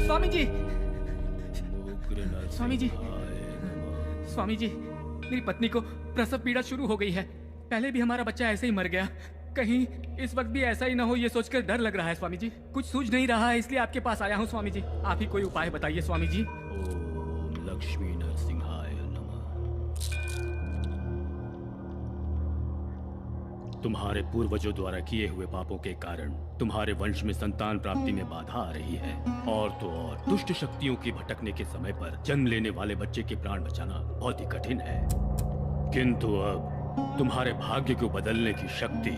स्वामी जी, स्वामी जी, स्वामी जी, मेरी पत्नी को प्रसव पीड़ा शुरू हो गई है। पहले भी हमारा बच्चा ऐसे ही मर गया, कहीं इस वक्त भी ऐसा ही ना हो, ये सोचकर डर लग रहा है स्वामी जी। कुछ सूझ नहीं रहा है, इसलिए आपके पास आया हूँ स्वामी जी। आप ही कोई उपाय बताइए स्वामी जी। ओम लक्ष्मी नरसिंहाय नमः। तुम्हारे पूर्वजों द्वारा किए हुए पापों के कारण तुम्हारे वंश में संतान प्राप्ति में बाधा आ रही है, और तो और दुष्ट शक्तियों के भटकने के समय पर जन्म लेने वाले बच्चे के प्राण बचाना बहुत ही कठिन है। किंतु अब तुम्हारे भाग्य को बदलने की शक्ति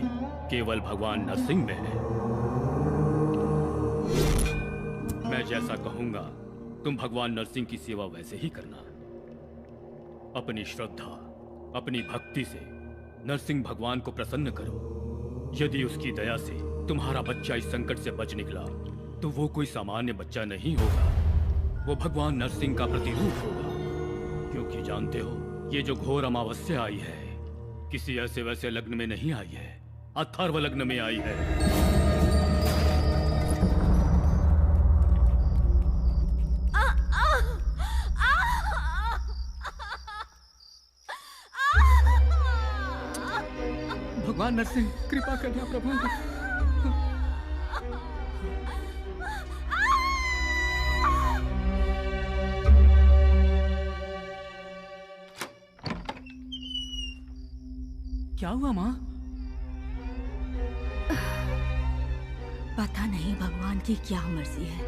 केवल भगवान नरसिंह में है। मैं जैसा कहूंगा तुम भगवान नरसिंह की सेवा वैसे ही करना। अपनी श्रद्धा, अपनी भक्ति से नरसिंह भगवान को प्रसन्न करो। यदि उसकी दया से तुम्हारा बच्चा इस संकट से बच निकला तो वो कोई सामान्य बच्चा नहीं होगा, वो भगवान नरसिंह का प्रतिरूप होगा। क्योंकि जानते हो, ये जो घोर अमावस्या आई है किसी ऐसे वैसे लग्न में नहीं आई है, अथर्व लग्न में आई है। भगवान नरसिंह कृपा करना प्रभु। क्या हुआ माँ? पता नहीं भगवान की क्या मर्जी है।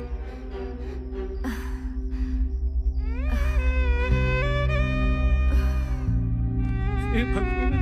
हे भगवान,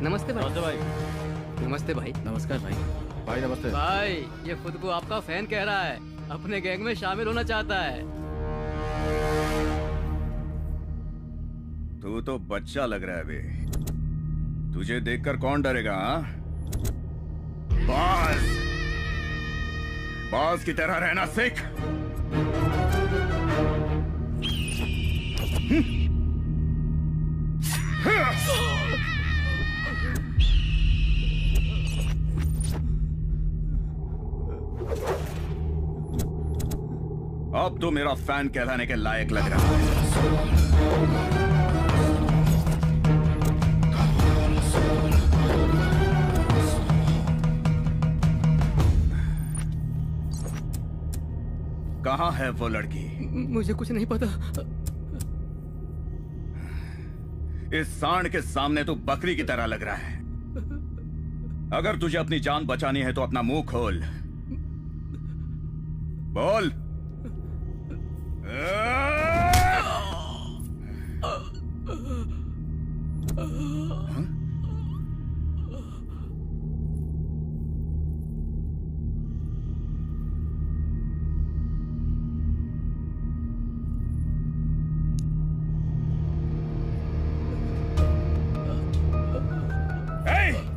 नमस्ते भाई। नमस्ते भाई। नमस्ते भाई। नमस्कार भाई। भाई नमस्ते भाई ये खुद को आपका फैन कह रहा है, अपने गैंग में शामिल होना चाहता है। तू तो बच्चा लग रहा है बे। तुझे देखकर कौन डरेगा? हाँ, बाज बाज की तरह रहना सीख। अब तो मेरा फैन कहलाने के लायक लग रहा है। कहाँ है वो लड़की? मुझे कुछ नहीं पता। इस सांड के सामने तू बकरी की तरह लग रहा है। अगर तुझे अपनी जान बचानी है तो अपना मुंह खोल, बोल।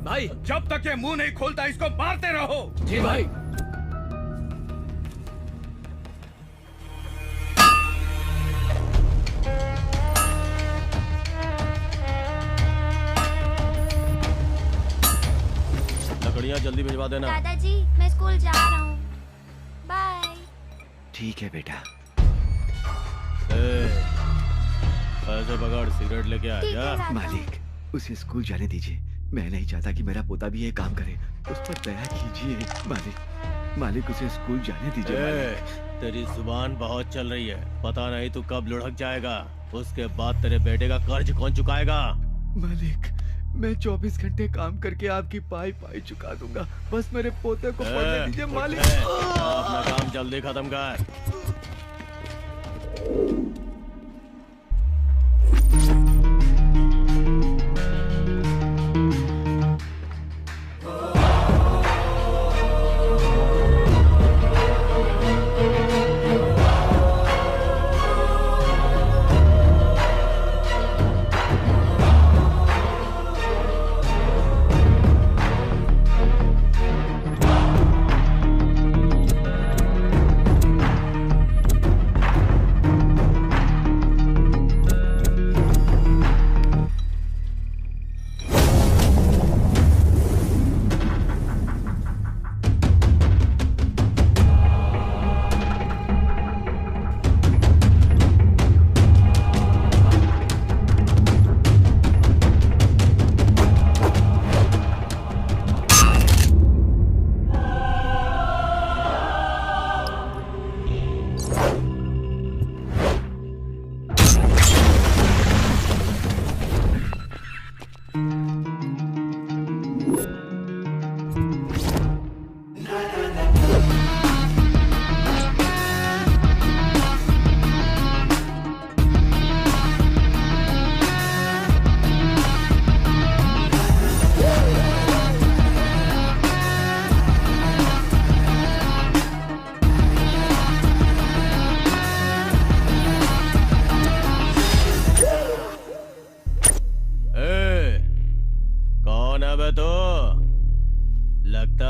भाई जब तक ये मुंह नहीं खोलता इसको मारते रहो। जी भाई। लकड़ियाँ जल्दी भिजवा देना। दादाजी मैं स्कूल जा रहा हूँ, बाय। ठीक है बेटा। पैसे पकड़, सिगरेट लेके आ ठीक है जा। दादा। मालिक उसे स्कूल जाने दीजिए। मैं नहीं चाहता कि मेरा पोता भी ये काम करे। उस पर दया कीजिए मालिक। मालिक उसे स्कूल जाने दीजिए मालिक। तेरी जुबान बहुत चल रही है, पता नहीं तू कब लुढ़क जाएगा। उसके बाद तेरे बेटे का कर्ज कौन चुकाएगा? मालिक मैं 24 घंटे काम करके आपकी पाई पाई चुका दूंगा। बस मेरे पोते को पढ़ने दीजिए मालिक। अपना काम जल्दी खत्म कर।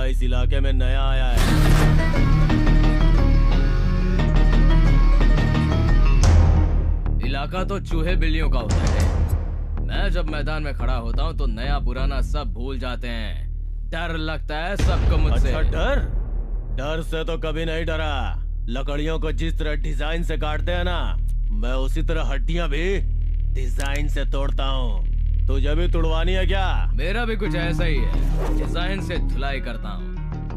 इस इलाके में नया आया है। इलाका तो चूहे बिल्लियों का होता है। मैं जब मैदान में खड़ा होता हूँ तो नया पुराना सब भूल जाते हैं। डर लगता है सबको मुझसे। अच्छा, डर से तो कभी नहीं डरा। लकड़ियों को जिस तरह डिजाइन से काटते हैं ना, मैं उसी तरह हड्डियां भी डिजाइन से तोड़ता हूँ। तुझे भी तुड़वानी है क्या? मेरा भी कुछ ऐसा ही है, डिजाइन से धुलाई करता हूँ।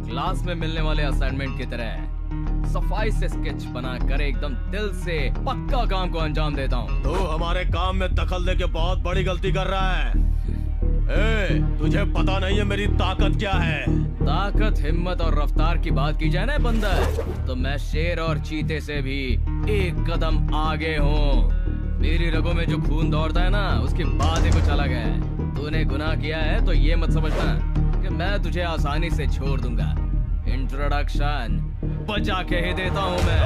क्लास में मिलने वाले असाइनमेंट की तरह सफाई से स्केच बनाकर एकदम दिल से पक्का काम को अंजाम देता हूँ। तू हमारे काम में दखल देके बहुत बड़ी गलती कर रहा है। तुझे पता नहीं है मेरी ताकत क्या है? ताकत, हिम्मत और रफ्तार की बात की जाए ना बंदर, तो मैं शेर और चीते से भी एक कदम आगे हूँ। मेरी रगों में जो खून दौड़ता है ना, उसकी बात ही कुछ अलग है। तूने गुनाह किया है तो ये मत समझना कि मैं तुझे आसानी से छोड़ दूंगा। इंट्रोडक्शन बजा के ही देता हूँ मैं।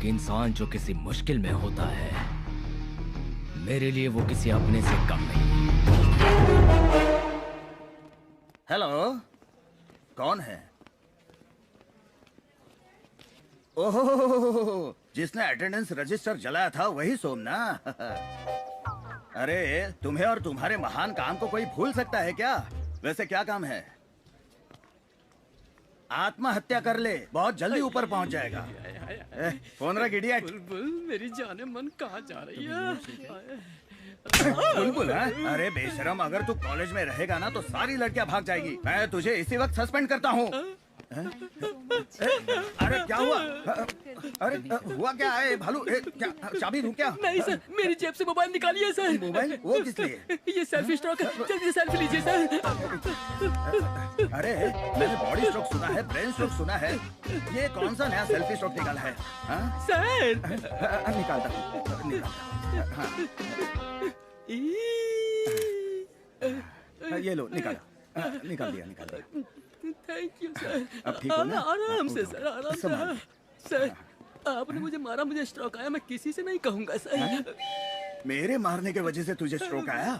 एक इंसान जो किसी मुश्किल में होता है, मेरे लिए वो किसी अपने से कम नहीं। हेलो, कौन है? ओहो, जिसने अटेंडेंस रजिस्टर जलाया था वही सोम ना? अरे तुम्हें और तुम्हारे महान काम को कोई भूल सकता है क्या? वैसे क्या काम है? आत्महत्या कर ले, बहुत जल्दी ऊपर पहुंच जाएगा। फोन रख इडियट। बुलबुल मेरी जाने मन कहाँ जा रही है? बुलबुल हाँ? अरे बेशरम, अगर तू कॉलेज में रहेगा ना तो सारी लड़कियां भाग जाएगी। मैं तुझे इसी वक्त सस्पेंड करता हूँ। अरे क्या हुआ? अरे हुआ क्या है भालू? क्या चाबी दूं क्या? नहीं सर, मेरी जेब से मोबाइल निकालिए सर। मोबाइल? वो किस लिए? ये सेल्फी स्ट्रोक है, जल्दी से सेल्फी लीजिए सर। अरे मैंने बॉडी स्ट्रोक सुना है, ब्रेन स्ट्रोक सुना है, ये कौन सा नया सेल्फी स्ट्रोक निकाला है? हाँ? सर निकालता हूँ। ये लो, निकाला। निकाल दिया। Thank you sir. अब ठीक हो ना? आराम से सर, आराम संभाल। से। सर आपने मुझे मारा, मुझे स्ट्रोक आया, मैं किसी से नहीं कहूँगा सर। मेरे मारने के वजह से तुझे स्ट्रोक आया?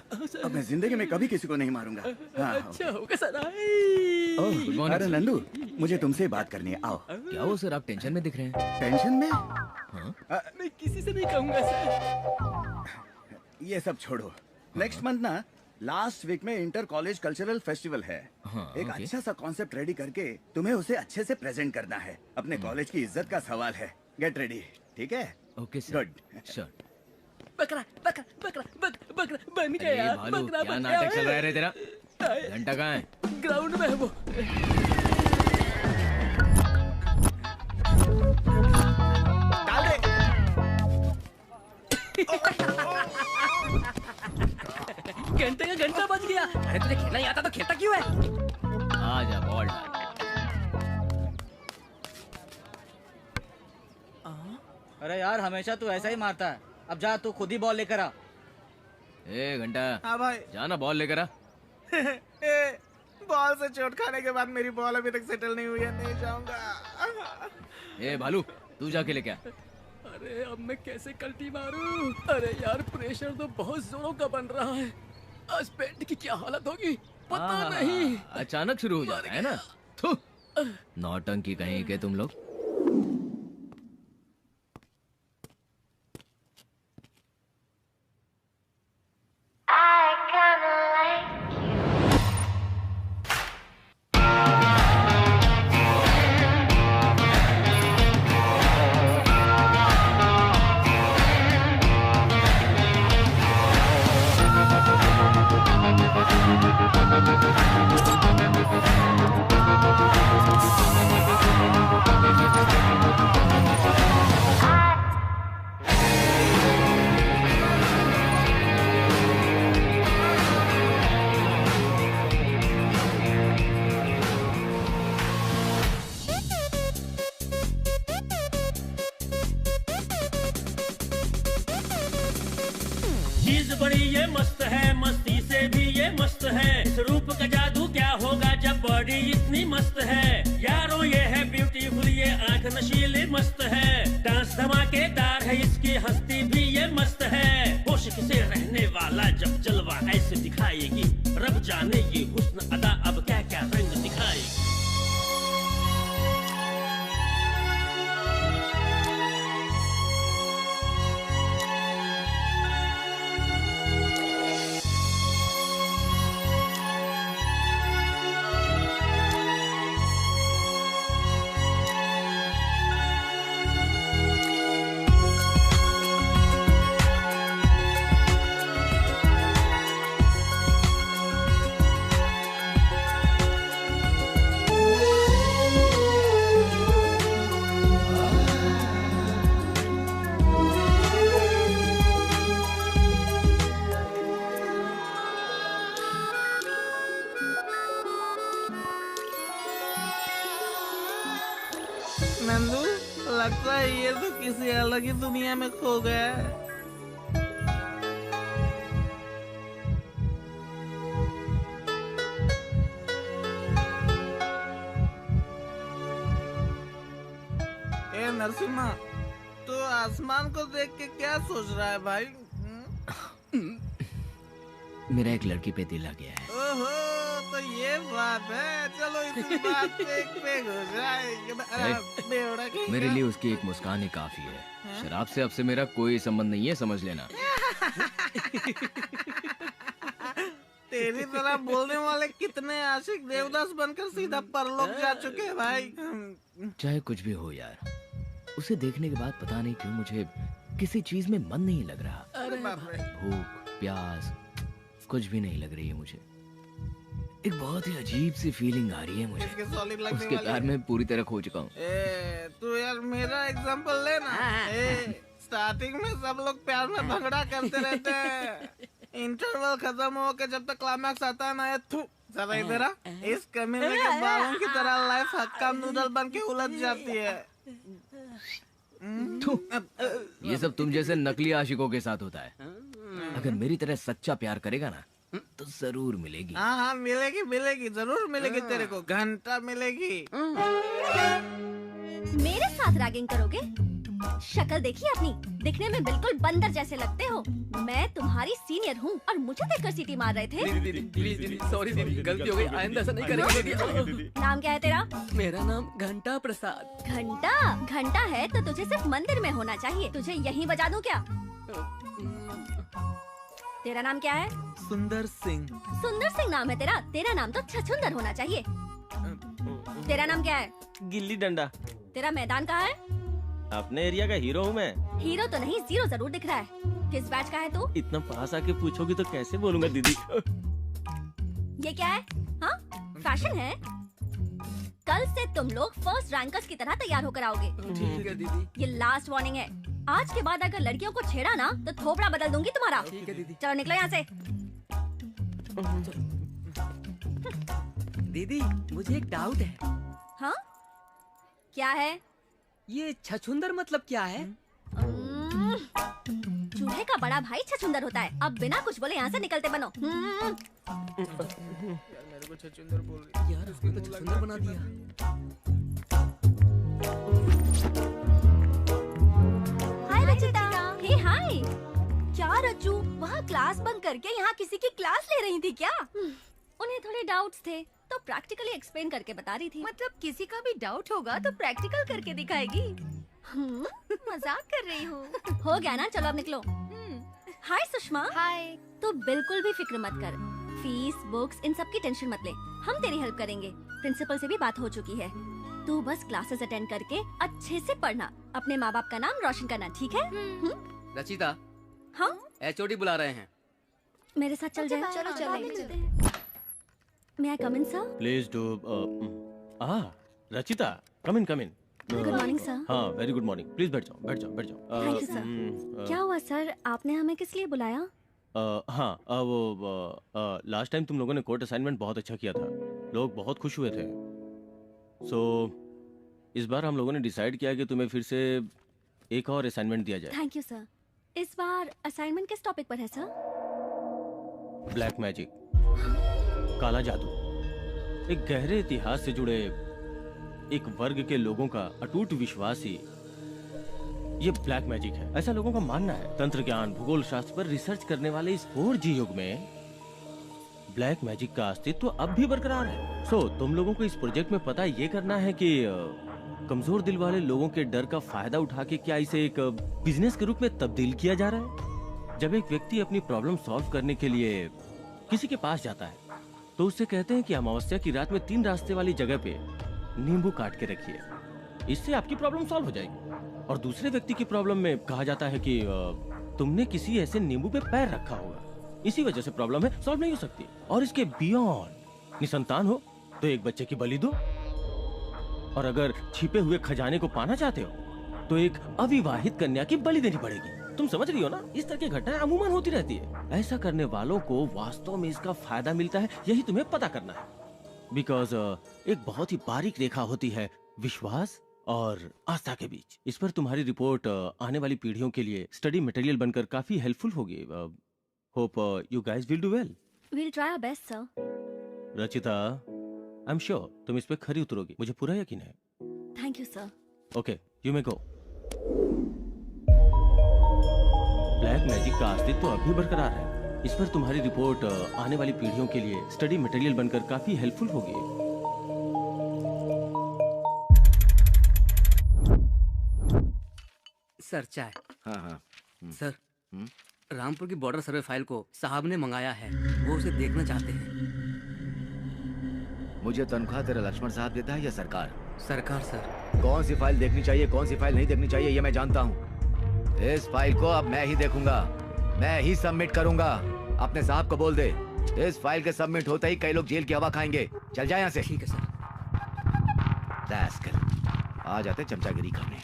अब मैं जिंदगी में कभी किसी को नहीं मारूंगा। हाँ, अच्छा होगा सर। ओह, अरे नंदू, मुझे तुमसे बात करनी है, आओ। क्या हो सर, आप टेंशन में दिख रहे हैं? टेंशन में? मैं किसी से नहीं कहूँगा सर। ये सब छोड़ो। नेक्स्ट मंथ ना लास्ट वीक में इंटर कॉलेज कल्चरल फेस्टिवल है। एक ओके। अच्छा सा कॉन्सेप्ट रेडी करके तुम्हें उसे अच्छे से प्रेजेंट करना है। अपने कॉलेज की इज्जत का सवाल है। गेट रेडी, ठीक है? Okay sir. गुड। श्योर। बकरा बकरा बकरा बकरा बन अरे गया। भालू, बकरा क्या बन नाटक चल गया। रहा है रे तेरा? घंटा कहाँ है? ग्राउंड में है वो। डाल दे। घंटे का घंटा बज गया। अरे तुझे खेलना ही आता तो खेलता क्यों है? आ जा, बॉल डाल। अरे यार हमेशा तू ऐसा ही मारता है। अब जा तू खुद ही बॉल लेकर आ। ए घंटा, हाँ भाई। जाना बॉल लेकर आ। बॉल से चोट खाने के बाद मेरी बॉल अभी तक सेटल नहीं हुई है, नहीं जाऊंगा। ए भालू, तू जाके लेके आ। अरे अब मैं कैसे कल्टी मारूं? अरे यार प्रेशर तो बहुत जोरों का बन रहा है। आज पेट की क्या हालत होगी पता नहीं। अचानक शुरू हो जाता है ना। थू, नौटंकी कहीं के तुम लोग। चीज बड़ी ये मस्त है, मस्ती से भी ये मस्त है। इस रूप का जादू क्या होगा जब बॉडी इतनी मस्त है। यारों ये है ब्यूटीफुल, ये आंख नशीली मस्त है। डांस धमाकेदार है, इसकी हस्ती भी ये मस्त है। होश से रहने वाला जब जलवा ऐसे दिखाएगी, रब जाने ये हुस्न अदा अब क्या क्या रंग दिखाएगी। नंदू लगता है ये तो किसी अलग ही दुनिया में खो गया है। ए नरसिम्हा, तू आसमान को देख के क्या सोच रहा है भाई? मेरा एक लड़की पे दिल आ गया है। ओहो, तो ये बात है। चलो इसी बात पे एक पेग हो जाए। मेरे लिए उसकी एक मुस्कान ही काफी है। शराब से अब से मेरा कोई संबंध नहीं है, समझ लेना। तेरी तरह बोलने वाले कितने आशिक देवदास बनकर सीधा परलोक जा चुके हैं भाई। चाहे कुछ भी हो यार, उसे देखने के बाद पता नहीं क्यों मुझे किसी चीज में मन नहीं लग रहा। अरे बाप रे। भूख प्यास कुछ भी नहीं लग रही है मुझे। एक बहुत ही अजीब सी फीलिंग आ रही है मुझे। उसके प्यार में पूरी तरह खो चुका हूँ। तू यार मेरा एग्जांपल ले ना। स्टार्टिंग में सब लोग प्यार में झगड़ा करते रहते हैं। इंटरवल खत्म हो के जब तक क्लाइमैक्स आता है ना, ये थू जरा इधर आ। इस कमीने के बालों की तरह लाइफ हक्का नूडल बन के उलझ जाती है। ये सब तुम जैसे नकली आशिकों के साथ होता है। अगर मेरी तरह सच्चा प्यार करेगा ना तो जरूर मिलेगी। हाँ हाँ मिलेगी मिलेगी, जरूर मिलेगी। तेरे को घंटा मिलेगी। मेरे साथ रैगिंग करोगे? शक्ल देखी अपनी, दिखने में बिल्कुल बंदर जैसे लगते हो। मैं तुम्हारी सीनियर हूँ और मुझे देखकर सीटी मार रहे थे। दीदी प्लीज दीदी, सॉरी दीदी, गलती हो गई, आइंदा ऐसा नहीं करेंगे दीदी। नाम क्या है तेरा? मेरा नाम घंटा प्रसाद। घंटा? घंटा है तो तुझे सिर्फ मंदिर में होना चाहिए। तुझे यहीं बजा दूं क्या? तेरा नाम क्या है? सुंदर सिंह। सुंदर सिंह नाम है तेरा? तेरा नाम तो छछुंदर होना चाहिए। तेरा नाम क्या है? गिल्ली डंडा। तेरा मैदान कहाँ है? अपने एरिया का हीरो हूँ मैं। हीरो तो नहीं, जीरो जरूर दिख रहा है। किस बैच का है तू? इतना पास आके पूछोगी तो कैसे बोलूंगा दीदी। ये क्या है? हाँ, फैशन है। कल से तुम लोग फर्स्ट रैंकर्स की तरह तैयार होकर आओगे। ठीक है दीदी। ये लास्ट वार्निंग है। आज के बाद अगर लड़कियों को छेड़ा ना तो थोपड़ा बदल दूंगी तुम्हारा। ठीक है दीदी। चलो निकलो यहाँ से। दीदी मुझे एक डाउट है। हाँ? क्या है? ये छछुंदर मतलब क्या है? चूल्हे का बड़ा भाई छछुंदर होता है। अब बिना कुछ बोले यहाँ से निकलते बनो। मेरे को छछुंदर बोल रही यार, उसने तो छछुंदर बना दिया। हाय रचिता। हे हाय। क्या रज्जू, वहाँ क्लास बंक करके यहाँ किसी की क्लास ले रही थी क्या? उन्हें थोड़े डाउट्स थे तो प्रैक्टिकली एक्सप्लेन करके बता रही थी। मतलब किसी का भी डाउट होगा तो प्रैक्टिकल करके दिखाएगी। मजाक कर रही हूँ। हो गया ना, चलो अब निकलो। हाय सुषमा। हाय। तू बिल्कुल भी फिक्र मत कर। फीस, बुक्स, इन सब की टेंशन मत ले। हम तेरी हेल्प करेंगे। प्रिंसिपल से भी बात हो चुकी है। तू बस क्लासेस अटेंड करके अच्छे से पढ़ना। अपने माँ बाप का नाम रोशन करना, ठीक है? रचिता। हाँ? HOD बुला रहे हैं। मेरे साथ चल जाए। चलो चलो। May I come in, sir? Please do. Rachita, come in come in. Good morning sir. हाँ वेरी गुड मॉर्निंग। प्लीज बैठ जाओ बैठ जाओ बैठ जाओ। Thank you sir. क्या हुआ सर, आपने हमें किस लिए बुलाया? हाँ वो लास्ट टाइम तुम लोगों ने कोर्ट असाइनमेंट बहुत अच्छा किया था। लोग बहुत खुश हुए थे। सो इस बार हम लोगों ने डिसाइड किया कि तुम्हें फिर से एक और असाइनमेंट दिया जाए। Thank you sir. इस बार असाइनमेंट किस टॉपिक पर है सर? ब्लैक मैजिक, काला जादू। एक गहरे इतिहास से जुड़े एक वर्ग के लोगों का अटूट विश्वास ही ये ब्लैक मैजिक है, ऐसा लोगों का मानना है। तंत्र ज्ञान, भूगोल शास्त्र पर रिसर्च करने वाले इस 4G युग में ब्लैक मैजिक का अस्तित्व अब भी बरकरार है। तुम लोगों को इस प्रोजेक्ट में पता ये करना है कि कमजोर दिल वाले लोगों के डर का फायदा उठा के क्या इसे एक बिजनेस के रूप में तब्दील किया जा रहा है। जब एक व्यक्ति अपनी प्रॉब्लम सॉल्व करने के लिए किसी के पास जाता है तो उससे कहते हैं कि अमावस्या की रात में 3 रास्ते वाली जगह पे नींबू काट के रखिए, इससे आपकी प्रॉब्लम सॉल्व हो जाएगी। और दूसरे व्यक्ति की प्रॉब्लम में कहा जाता है कि तुमने किसी ऐसे नींबू पे पैर रखा होगा, इसी वजह से प्रॉब्लम है, सॉल्व नहीं हो सकती। और इसके बियॉन्ड निसंतान हो तो एक बच्चे की बलि दो, और अगर छिपे हुए खजाने को पाना चाहते हो तो एक अविवाहित कन्या की बलि देनी पड़ेगी। तुम समझ रही हो ना? इस तरह की घटनाएं अमूमन होती रहती है। ऐसा करने वालों को वास्तव में इसका फायदा मिलता है, यही तुम्हें पता करना है। बिकॉज एक बहुत ही बारीक रेखा होती है विश्वास और आस्था के बीच। इस पर तुम्हारी रिपोर्ट आने वाली पीढ़ियों के लिए स्टडी मटेरियल बनकर काफी हेल्पफुल होगी। Hope you guys will do well. We'll try our best, sir. Rachita, I am sure तुम इस पे खरी उतरोगी, मुझे पूरा यकीन है। Thank you, sir. Okay, you may go. Black magic का अस्तित्व तो अब भी बरकरार है। इस पर तुम्हारी रिपोर्ट आने वाली पीढ़ियों के लिए स्टडी मटेरियल बनकर काफी हेल्पफुल होगी। सर चाय। हाँ हाँ। सर रामपुर की बॉर्डर सर्वे फाइल को साहब ने मंगाया है, वो उसे देखना चाहते हैं। मुझे तनख्वाह तेरा लक्ष्मण साहब देता है या सरकार? सरकार सर। कौन सी फाइल देखनी चाहिए, कौन सी फाइल नहीं देखनी चाहिए, ये मैं जानता हूँ। इस फाइल को अब मैं ही देखूंगा, मैं ही सबमिट करूंगा। अपने साहब को बोल दे, इस फाइल के सबमिट होते ही कई लोग जेल की हवा खाएंगे। चल जाए यहाँ से। ठीक है सर। आ जाते चमचागिरी करने।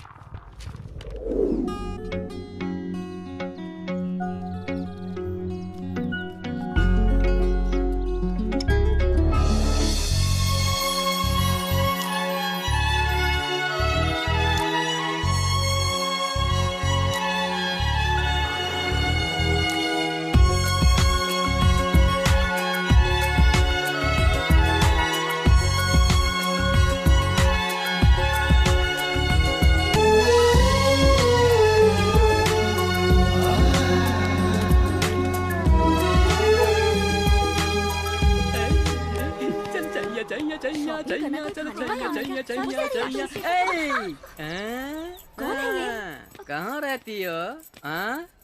कहाँ रहती हो?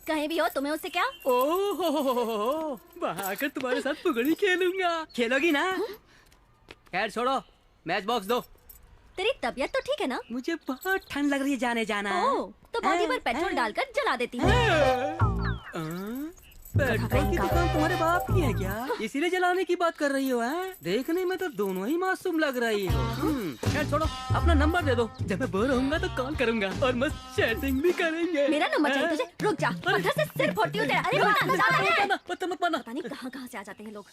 कहीं भी हो, तुम्हें उससे क्या? ओह, आकर तुम्हारे साथ पुगड़ी खेलूंगा। खेलोगी ना? खैर छोड़ो, मैच बॉक्स दो। तेरी तबीयत तो ठीक है ना? मुझे बहुत ठंड लग रही है, जाने जाना। ओह, तो बॉडी पर पेट्रोल डालकर जला देती हूँ। पेट्रोल की दुकान तुम्हारे बाप की है क्या? इसीलिए जलाने की बात कर रही हो? देखने में तो दोनों ही मासूम लग रही हो। खैर छोड़ो, अपना नंबर दे दो, जब मैं बोर होऊंगा तो कॉल करूंगा और मस्त चैटिंग भी करेंगे। मेरा नंबर चाहिए तुझे? रुक जा, पत्थर से सिर फोड़ती हूँ तेरा। अरे रुक जा, पत्थर मत मारना। पता नहीं कहाँ से आ जाते हैं लोग।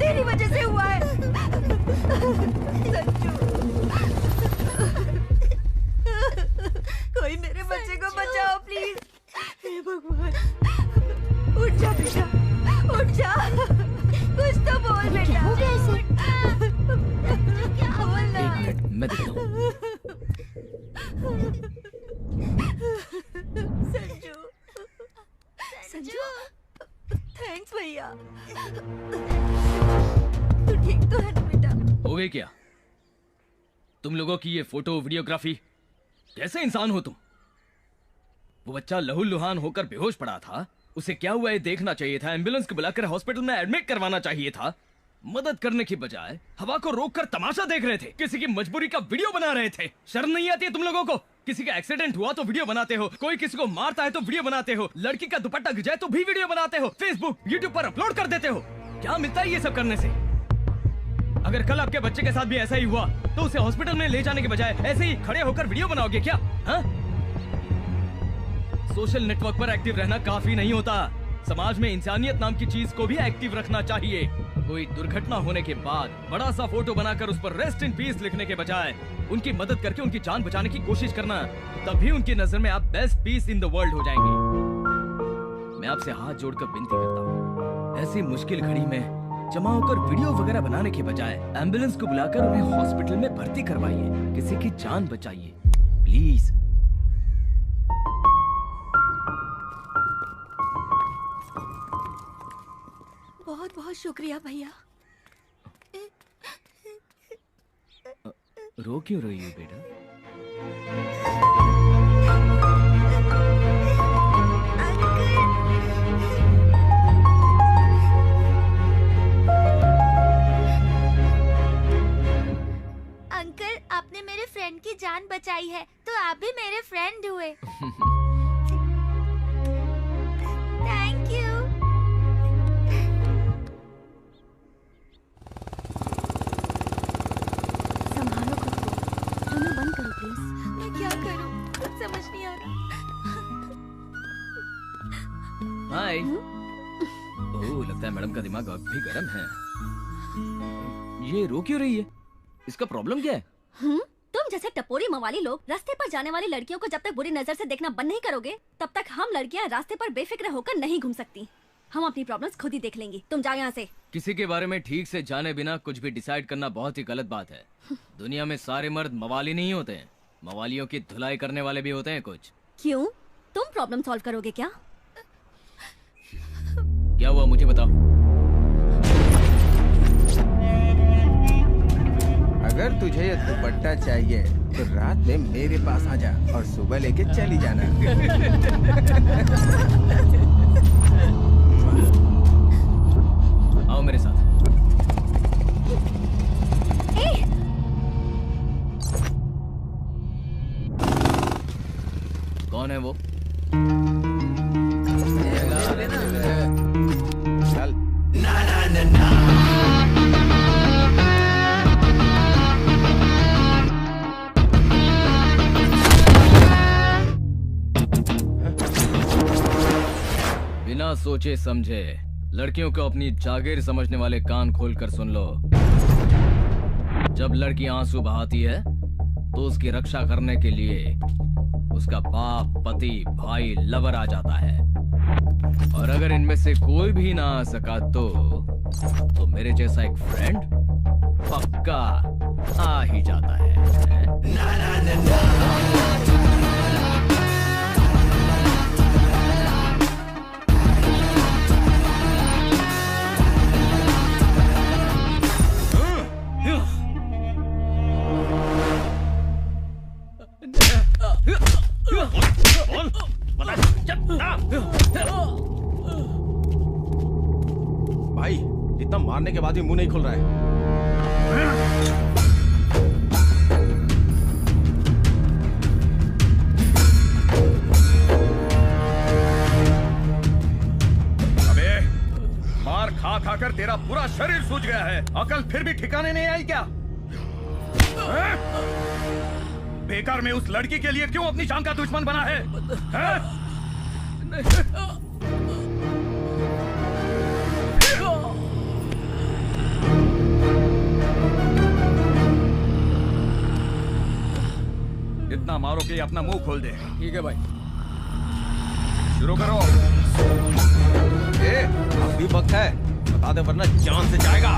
तेरी वजह से हुआ है संजू। कोई मेरे बच्चे को बचाओ प्लीज। हे भगवान, उठ जा बेटा, उठ जा, कुछ तो बोल बेटा। क्या बोल ना? एक मिनट, मैं देखता हूँ। संजू, संजू, थैंक्स भैया। तू ठीक तो है ना बेटा? हो गई क्या तुम लोगों की ये फोटो वीडियोग्राफी? कैसे इंसान हो तुम? वो बच्चा लहूलुहान होकर बेहोश पड़ा था, उसे क्या हुआ ये देखना चाहिए था, एम्बुलेंस को बुलाकर हॉस्पिटल में एडमिट करवाना चाहिए था। मदद करने की बजाय हवा को रोककर तमाशा देख रहे थे, किसी की मजबूरी का वीडियो बना रहे थे। शर्म नहीं आती है तुम लोगों को? किसी का एक्सीडेंट हुआ तो वीडियो बनाते हो, कोई किसी को मारता है तो वीडियो बनाते हो, लड़की का दुपट्टा गिर जाए तो भी वीडियो बनाते हो, फेसबुक यूट्यूब पर अपलोड कर देते हो। क्या मिलता है ये सब करने से? अगर कल आपके बच्चे के साथ भी ऐसा ही हुआ तो उसे हॉस्पिटल में ले जाने के बजाय ऐसे ही खड़े होकर वीडियो बनाओगे क्या? हाँ? सोशल नेटवर्क पर एक्टिव रहना काफी नहीं होता, समाज में इंसानियत नाम की चीज को भी एक्टिव रखना चाहिए। कोई दुर्घटना होने के बाद बड़ा सा फोटो बनाकर उस पर रेस्ट इन पीस लिखने के बजाय उनकी मदद करके उनकी जान बचाने की कोशिश करना, तभी उनकी नजर में आप best piece in the world हो जाएंगे। मैं आपसे हाथ जोड़कर विनती करता हूँ, ऐसी मुश्किल घड़ी में जमा होकर वीडियो वगैरह बनाने के बजाय एम्बुलेंस को बुलाकर उन्हें हॉस्पिटल में भर्ती करवाइए, किसी की जान बचाइए प्लीज। बहुत बहुत शुक्रिया भैया। रो क्यों रही हो बेटा? अंकल, आपने मेरे फ्रेंड की जान बचाई है, तो आप भी मेरे फ्रेंड हुए। Thank you. संभालो खुद को, रोना बंद करो प्लीज। मैं क्या करूं? कुछ समझ नहीं आ रहा। हाय। ओह, लगता है मैडम का दिमाग अब भी गर्म है। ये रो क्यों रही है? इसका प्रॉब्लम क्या है? तुम जैसे टपोरी मवाली लोग रास्ते पर जाने वाली लड़कियों को जब तक बुरी नजर से देखना बंद नहीं करोगे, तब तक हम लड़कियां रास्ते पर बेफिक्र होकर नहीं घूम सकती। हम अपनी प्रॉब्लम्स खुद ही देख लेंगी। तुम जाओ यहाँ से। किसी के बारे में ठीक से जाने बिना कुछ भी डिसाइड करना बहुत ही गलत बात है। दुनिया में सारे मर्द मवाली नहीं होते हैं। मवालियों की धुलाई करने वाले भी होते हैं कुछ। क्यों? तुम प्रॉब्लम सॉल्व करोगे क्या? क्या हुआ मुझे बताओ। अगर तुझे ये दुपट्टा चाहिए तो रात में मेरे पास आ जा और सुबह लेके चली जाना। आओ मेरे साथ। कौन है वो? चल। बिना सोचे समझे लड़कियों को अपनी जागीर समझने वाले कान खोलकर सुन लो। जब लड़की आंसू बहाती है तो उसकी रक्षा करने के लिए उसका बाप, पति, भाई, लवर आ जाता है। और अगर इनमें से कोई भी ना आ सका तो मेरे जैसा एक फ्रेंड पक्का आ ही जाता है। भाई, इतना मारने के बाद भी मुंह नहीं खुल रहा है। अबे, मार खा खा कर तेरा पूरा शरीर सूज गया है। अकल फिर भी ठिकाने नहीं आई क्या? हैं? बेकार में उस लड़की के लिए क्यों अपनी जान का दुश्मन बना है? हैं? इतना मारो कि अपना मुंह खोल दे। ठीक है भाई, शुरू करो। अभी वक्त है, बता दे वरना जान से जाएगा।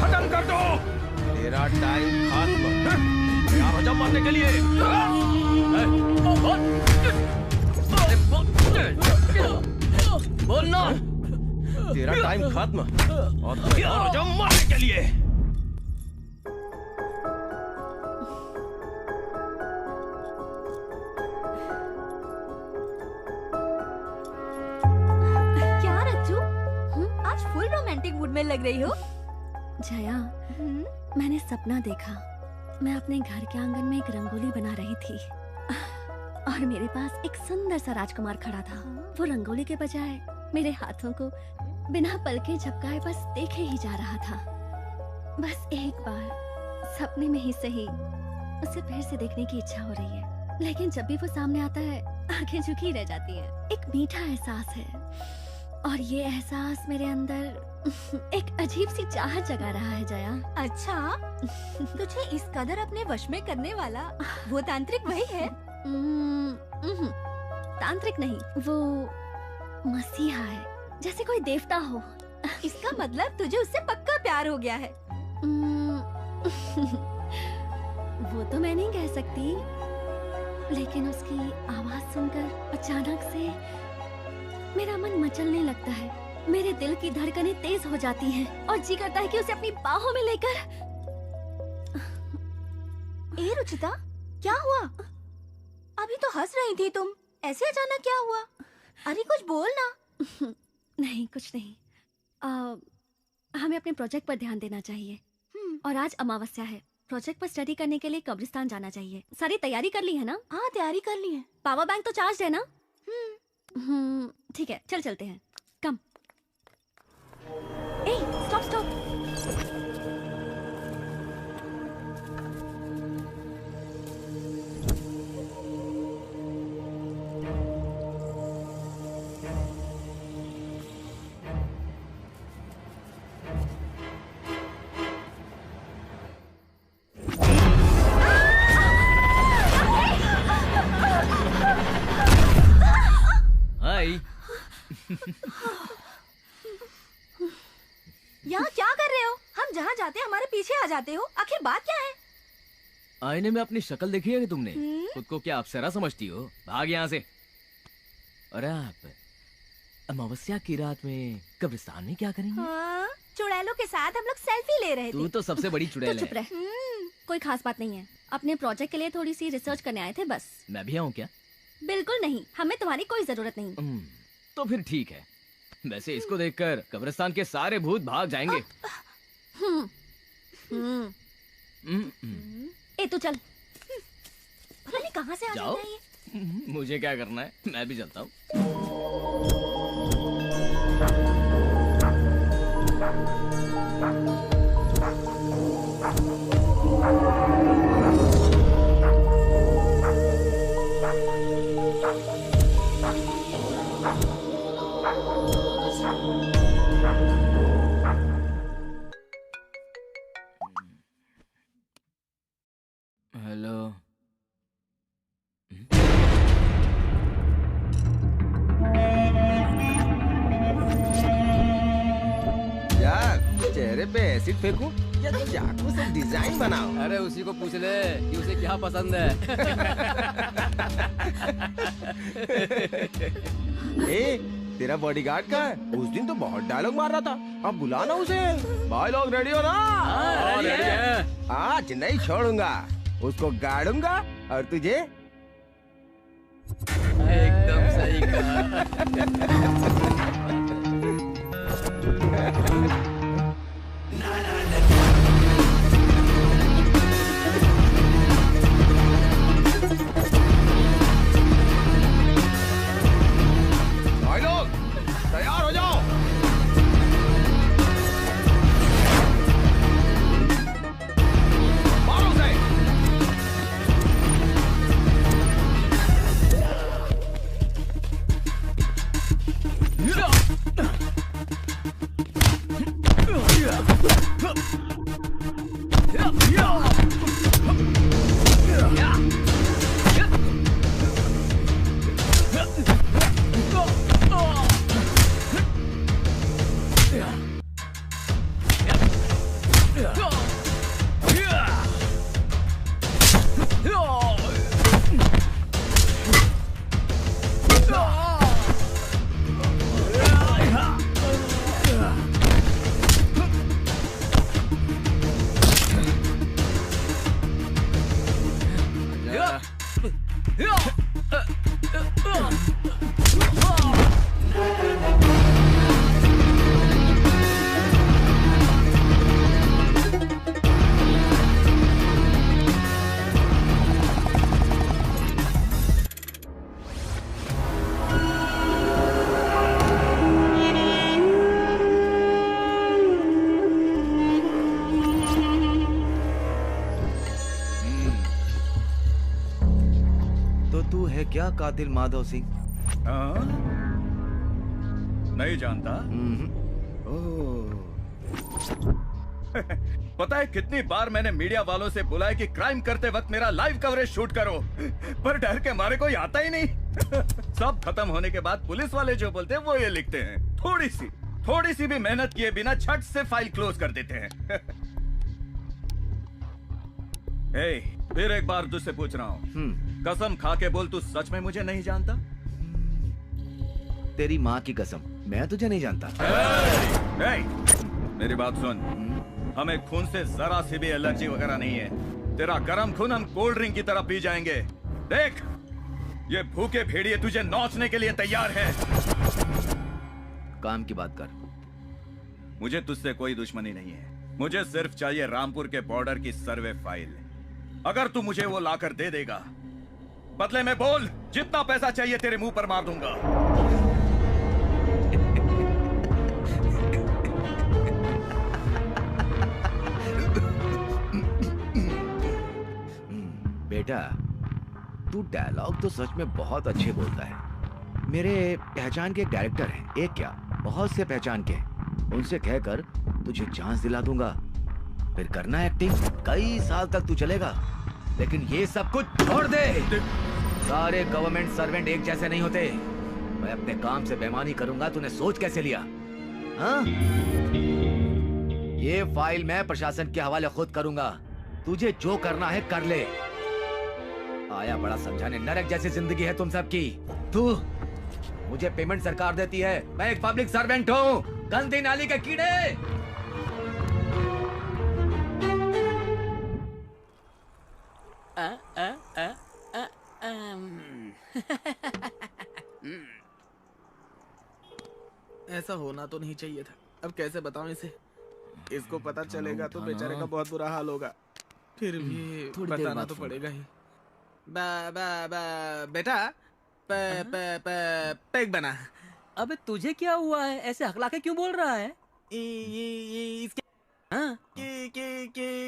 खत्म कर दो। तेरा टाइम खत्म। तैयार हो जा मारने के लिए। बोलना। तेरा टाइम खत्म और तैयार हो जा मारने के लिए। क्या रज्जू? आज फुल रोमांटिक मूड में लग रही हो। जया, मैंने सपना देखा। मैं अपने घर के आंगन में एक रंगोली बना रही थी और मेरे पास एक सुंदर सा राजकुमार खड़ा था। वो रंगोली के बजाय मेरे हाथों को बिना पलके झपकाए बस देखे ही जा रहा था। बस एक बार सपने में ही सही उसे फिर से देखने की इच्छा हो रही है, लेकिन जब भी वो सामने आता है आंखें झुकी रह जाती है। एक मीठा एहसास है और ये एहसास मेरे अंदर एक अजीब सी चाहत जगा रहा है। जया, अच्छा, तुझे इस कदर अपने वश में करने वाला वो तांत्रिक वही है? तांत्रिक नहीं, वो मसीहा है, जैसे कोई देवता हो। इसका मतलब तुझे उससे पक्का प्यार हो गया है। वो तो मैं नहीं कह सकती, लेकिन उसकी आवाज सुनकर अचानक से मेरा मन मचलने लगता है, मेरे दिल की धड़कनें तेज हो जाती हैं और जी करता है कि उसे अपनी बाहों में लेकर। ए रुचिता, क्या हुआ? अभी तो हंस रही थी तुम, ऐसे अचानक क्या हुआ? अरे कुछ बोल ना। नहीं, कुछ नहीं। हमें अपने प्रोजेक्ट पर ध्यान देना चाहिए। और आज अमावस्या है, प्रोजेक्ट पर स्टडी करने के लिए कब्रिस्तान जाना चाहिए। सारी तैयारी कर ली है ना? हाँ, तैयारी कर ली है। पावर बैंक तो चार्ज है ना? ठीक है, चल चलते हैं। कम। ए, स्टॉप स्टॉप। यहाँ क्या कर रहे हो? हम जहाँ जाते हैं हमारे पीछे आ जाते हो, आखिर बात क्या है? आईने में अपनी शक्ल देखी है कि तुमने? खुद को क्या अप्सरा समझती हो? भाग यहाँ से। और आप अमावस्या की रात में कब्रिस्तान में क्या करेंगे? हाँ, चुड़ैलों के साथ हम लोग सेल्फी ले रहे थे। तू तो सबसे बड़ी चुड़ैल चुप रह। कोई खास बात नहीं है, अपने प्रोजेक्ट के लिए थोड़ी सी रिसर्च करने आए थे बस। मैं भी आऊँ क्या? बिल्कुल नहीं, हमें तुम्हारी कोई जरूरत नहीं। तो फिर ठीक है। वैसे इसको देखकर कब्रिस्तान के सारे भूत भाग जाएंगे। ए तू चल। पता नहीं कहाँ से आ जाओ। जाता है ये। मुझे क्या करना है, मैं भी चलता हूँ। हेलो। यार, चेहरे पे एसिड फेंकूं या चाकू से डिजाइन बनाओ? अरे उसी को पूछ ले कि उसे क्या पसंद है। ए, तेरा बॉडीगार्ड कहाँ है? उस दिन तो बहुत डायलॉग मार रहा था, अब बुलाना उसे। भाई लोग रेडी हो ना? रेडी है। आज नहीं छोड़ूंगा, उसको गाड़ूंगा और तुझे एकदम सही कहा। भाई लोग तैयार हो जाओ। मारो उसे। क्या कातिल माधव सिंह? नहीं जानता। पता है कितनी बार मैंने मीडिया वालों से बोला है कि क्राइम करते वक्त मेरा लाइव कवरेज शूट करो, पर डर के मारे कोई आता ही नहीं। सब खत्म होने के बाद पुलिस वाले जो बोलते हैं वो ये लिखते हैं। थोड़ी सी भी मेहनत किए बिना झट से फाइल क्लोज कर देते हैं। फिर एक बार तुझसे पूछ रहा हूँ, कसम खा के बोल, तू सच में मुझे नहीं जानता? तेरी माँ की कसम, मैं तुझे नहीं जानता। मेरी बात सुन, हमें खून से जरा सी भी एलर्जी वगैरह नहीं है। तेरा गरम खून हम कोल्ड ड्रिंक की तरह पी जाएंगे। देख, ये भूखे भेड़िए तुझे नोचने के लिए तैयार है। काम की बात कर। मुझे तुझसे कोई दुश्मनी नहीं है, मुझे सिर्फ चाहिए रामपुर के बॉर्डर की सर्वे फाइल। अगर तू मुझे वो लाकर दे देगा, बदले में बोल, जितना पैसा चाहिए तेरे मुंह पर मार दूंगा। बेटा, तू डायलॉग तो सच में बहुत अच्छे बोलता है। मेरे पहचान के एक डायरेक्टर हैं, एक क्या बहुत से पहचान के। उनसे कहकर तुझे चांस दिला दूंगा, फिर करना एक्टिंग। कई साल तक तू चलेगा, लेकिन ये सब कुछ छोड़ दे। सारे गवर्नमेंट सर्वेंट एक जैसे नहीं होते। मैं अपने काम से बेईमानी करूंगा, तूने सोच कैसे लिया? हाँ? ये फाइल मैं प्रशासन के हवाले खुद करूंगा। तुझे जो करना है कर ले। आया बड़ा समझाने, नरक जैसी जिंदगी है तुम सबकी। तू, मुझे पेमेंट सरकार देती है, मैं एक पब्लिक सर्वेंट हूँ। गंदी नाली के कीड़े। ऐसा होना तो नहीं चाहिए था। अब कैसे बताऊं इसे? इसको पता चलेगा तो बेचारे का बहुत बुरा हाल होगा। फिर भी बताना तो पड़ेगा ही। बेटा, पैक बना। अबे तुझे क्या हुआ है? ऐसे हकला के क्यों बोल रहा है? इसके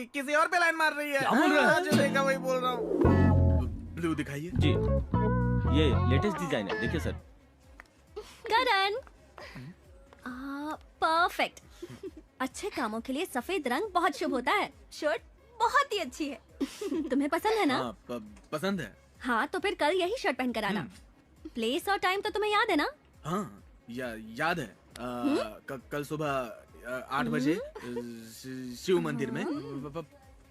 किसी और पे लाइन मार रही है। क्या बोल रहा है? जो देखा वही बोल रहा हूँ। ब्लू दिखाइए जी, ये लेटेस्ट डिजाइन है, देखिए सर। करण, परफेक्ट। अच्छे कामों के लिए सफेद रंग बहुत शुभ होता है। शर्ट बहुत ही अच्छी है। तुम्हें पसंद है ना? पसंद है। हाँ, तो फिर कल यही शर्ट पहन कर आना। प्लेस और टाइम तो तुम्हें याद है ना? हाँ, याद है। कल सुबह 8 बजे शिव मंदिर में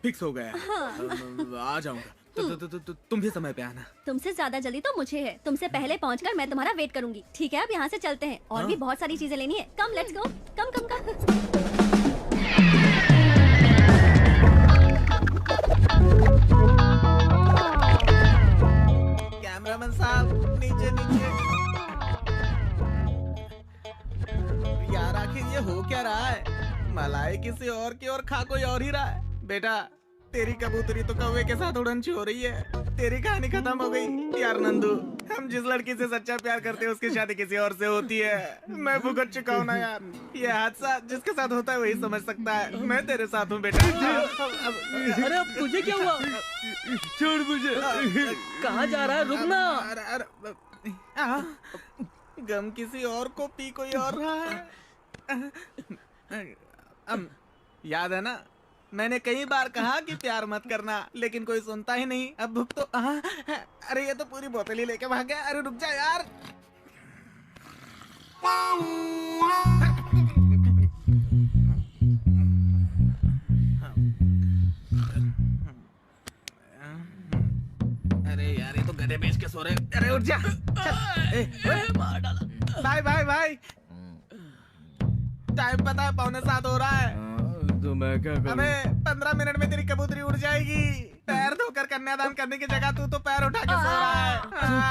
फिक्स हो गया है। आ जाऊंगा। तुम भी समय पे आना। तुमसे ज्यादा जल्दी तो मुझे है। तुमसे पहले पहुंचकर मैं तुम्हारा वेट करूंगी। ठीक है, अब यहाँ से चलते हैं। और भी बहुत सारी चीजें लेनी है। कम, let's go. Come come come. Cameraman साहब, नीचे नीचे। यार आखिर ये हो क्या रहा है? मलाई किसी और की और खा कोई और ही रहा है। बेटा, तेरी कबूतरी तो कौवे के साथ उड़न हो रही है। तेरी कहानी खत्म हो गई। यार नंदू, हम जिस लड़की से सच्चा प्यार करते हैं उसकी शादी किसी और से होती है। मैं भुगत चुका हूँ ना यार। ये हादसा जिसके साथ होता है वही समझ सकता है। मैं तेरे साथ हूँ बेटा। अरे अब तुझे क्या हुआ? छोड़ मुझे। कहाँ जा रहा है? रुकना। गम किसी और को पी कोई और रहा है। याद है ना, मैंने कई बार कहा कि प्यार मत करना, लेकिन कोई सुनता ही नहीं। अब भुक तो अरे ये तो पूरी बोतल ही लेके भाग गया। अरे रुक जा यार। अरे यार, ये तो गधे बेच के सो रहे। अरे उठ जा। मार डाला। भाई टाइम पता है 6:45 हो रहा है। तो मैं क्या करूं? अबे 15 मिनट में तेरी कबूतरी उड़ जाएगी। पैर धोकर कन्यादान करने की जगह तू तो पैर उठा के सो रहा है।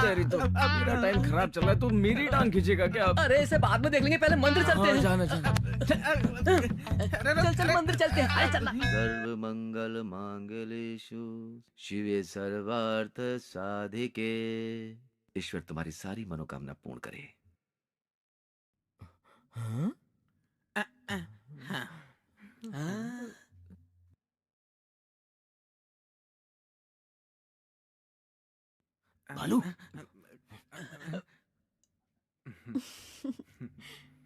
तेरी तो मेरा टाइम खराब चल रहा है, तू मेरी टांग खींचेगा क्या? अरे इसे बाद में देख लेंगे, पहले मंदिर चलते हैं। जाना। चल मंदिर चलते हैं। अरे चल। सर्व मंगल मांगलेषु शिवे सर्वार्थ साधिके। ईश्वर तुम्हारी सारी मनोकामना पूर्ण करे। भालू,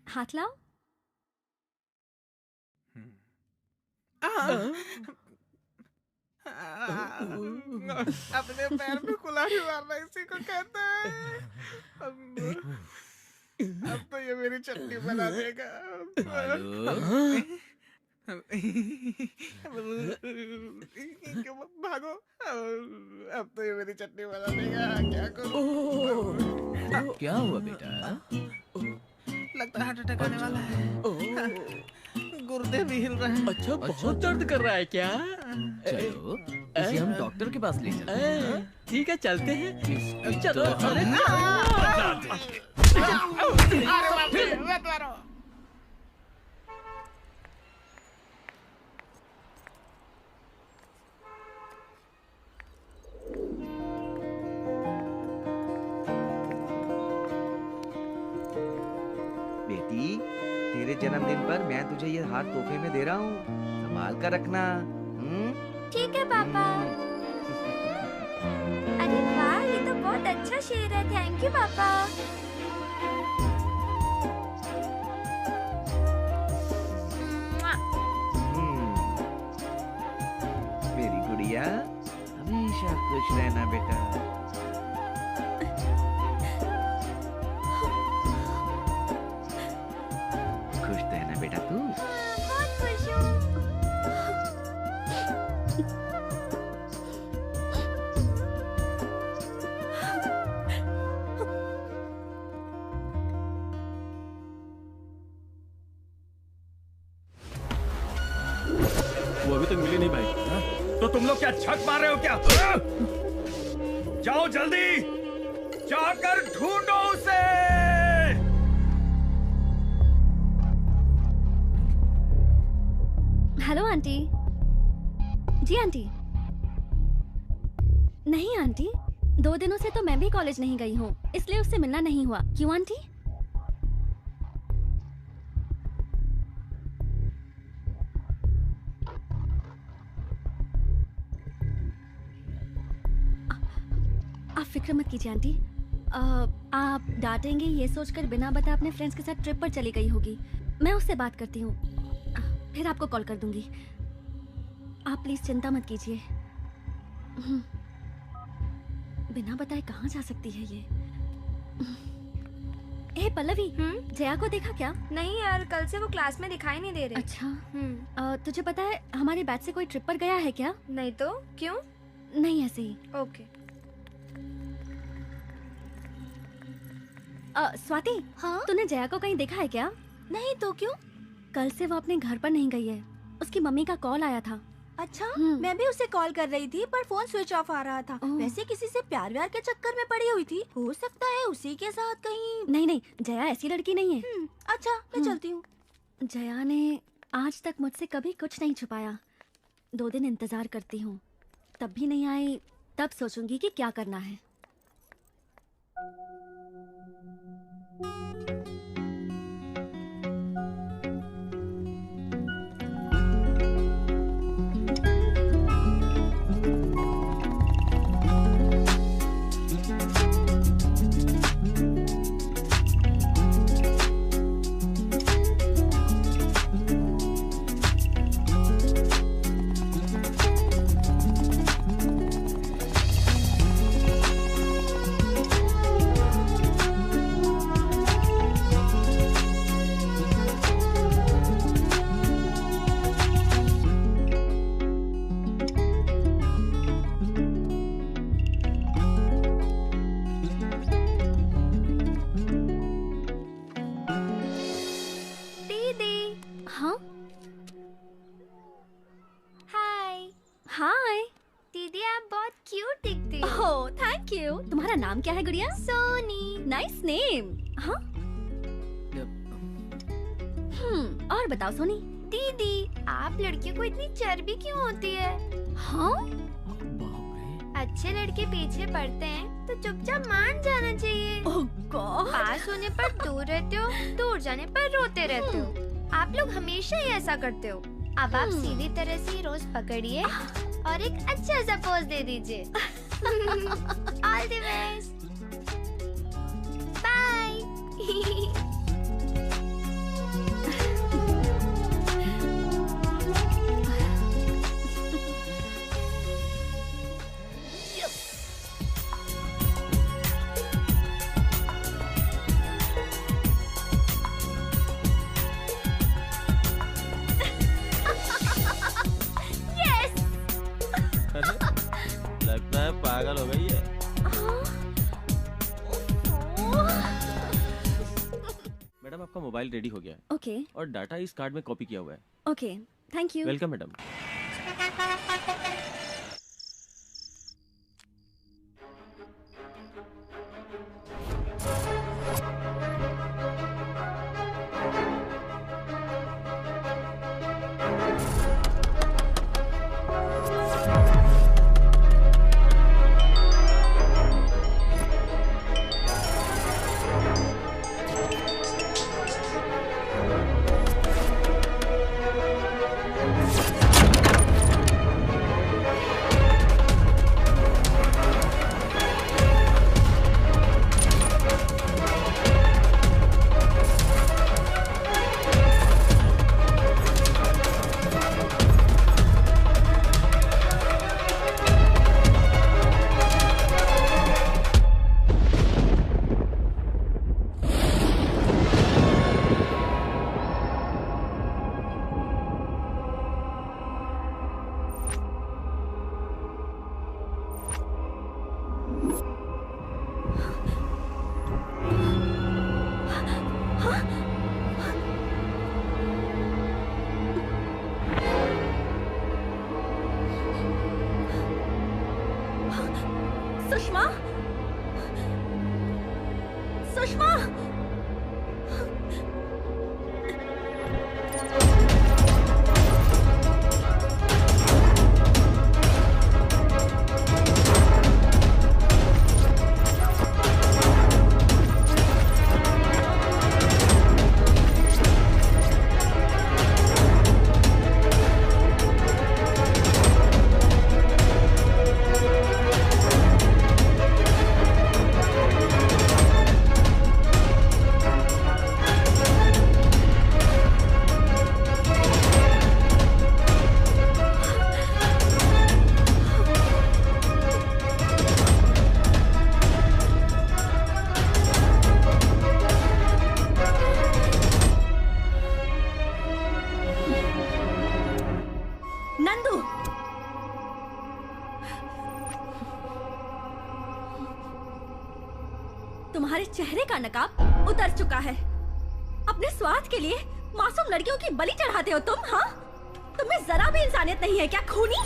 हाथ लाओ। अपने पैर में कुल्हाड़ी मारना इसी को कहते हैं। अब तो ये मेरी चटनी बना देगा। भागो, अब तो ये मेरी चटनी बना देगा। क्या करूं? क्या हुआ बेटा? लगता है हार्ट अटैक आने वाला है। गुर्दे भी हिल रहे हैं। अच्छा, बहुत दर्द कर रहा है क्या? चलो इसे हम डॉक्टर के पास ले चलते हैं। ठीक है, चलते हैं। चलो। अरे बेटी, तेरे जन्मदिन पर मैं तुझे ये हार तोहफे में दे रहा हूँ, संभाल कर रखना। ठीक है पापा। अरे वाह, ये तो बहुत अच्छा शेर है। थैंक यू पापा। मेरी गुड़िया, हमेशा खुश रहना बेटा। खुश रहना बेटा तू। बहुत खुश हूँ। वो अभी तक मिली नहीं भाई। तो तुम लोग क्या छक मार रहे हो क्या? जाओ जल्दी, जाकर ढूंढो उसे। Hello aunty. जी आंटी। नहीं आंटी, 2 दिनों से तो मैं भी कॉलेज नहीं गई हूँ, इसलिए उससे मिलना नहीं हुआ। क्यों आंटी? आप फिक्र मत कीजिए आंटी। आप डांटेंगे ये सोचकर बिना बताए अपने फ्रेंड्स के साथ ट्रिप पर चली गई होगी। मैं उससे बात करती हूँ, फिर आपको कॉल कर दूंगी। आप प्लीज चिंता मत कीजिए। बिना बताए कहाँ जा सकती है ये? ए पल्लवी, जया को देखा क्या? नहीं यार, कल से वो क्लास में दिखाई नहीं दे रहे। अच्छा। तुझे पता है हमारे बैच से कोई ट्रिप पर गया है क्या? नहीं तो क्यों? नहीं, ऐसे ही। ओके। स्वाति, हाँ? तूने जया को कहीं देखा है क्या? नहीं तो क्यों? कल से वो अपने घर पर नहीं गई है। उसकी मम्मी का कॉल आया था। अच्छा, मैं भी उसे कॉल कर रही थी पर फोन स्विच ऑफ आ रहा था। वैसे किसी से प्यार व्यार के चक्कर में पड़ी हुई थी, हो सकता है उसी के साथ कहीं। नहीं नहीं, जया ऐसी लड़की नहीं है। अच्छा, मैं चलती हूँ। जया ने आज तक मुझसे कभी कुछ नहीं छुपाया। 2 दिन इंतजार करती हूँ, तब भी नहीं आई, तब सोचूंगी कि क्या करना है। तुम्हारा नाम क्या है गुड़िया? सोनी। Nice name. हाँ? और बताओ सोनी। दीदी, आप लड़कियों को इतनी चर्बी क्यों होती है? हाँ? अच्छे लड़के पीछे पड़ते हैं तो चुपचाप मान जाना चाहिए। ओह गॉड। पास होने पर दूर रहते हो, दूर जाने पर रोते रहते हो। आप लोग हमेशा ही ऐसा करते हो। अब आप सीधी तरह से रोज पकड़िए और एक अच्छा सा पोज दे दीजिए। All the best. बाय। लगता है पागल हो गई है। मैडम आपका मोबाइल रेडी हो गया है ओके और डाटा इस कार्ड में कॉपी किया हुआ है। Okay thank you. Welcome madam. Sushma Sushma Nandu तुम्हारे चेहरे का नकाब उतर चुका है। अपने स्वार्थ के लिए मासूम लड़कियों की बलि चढ़ाते हो तुम। हाँ, तुम्हें जरा भी इंसानियत नहीं है क्या खूनी?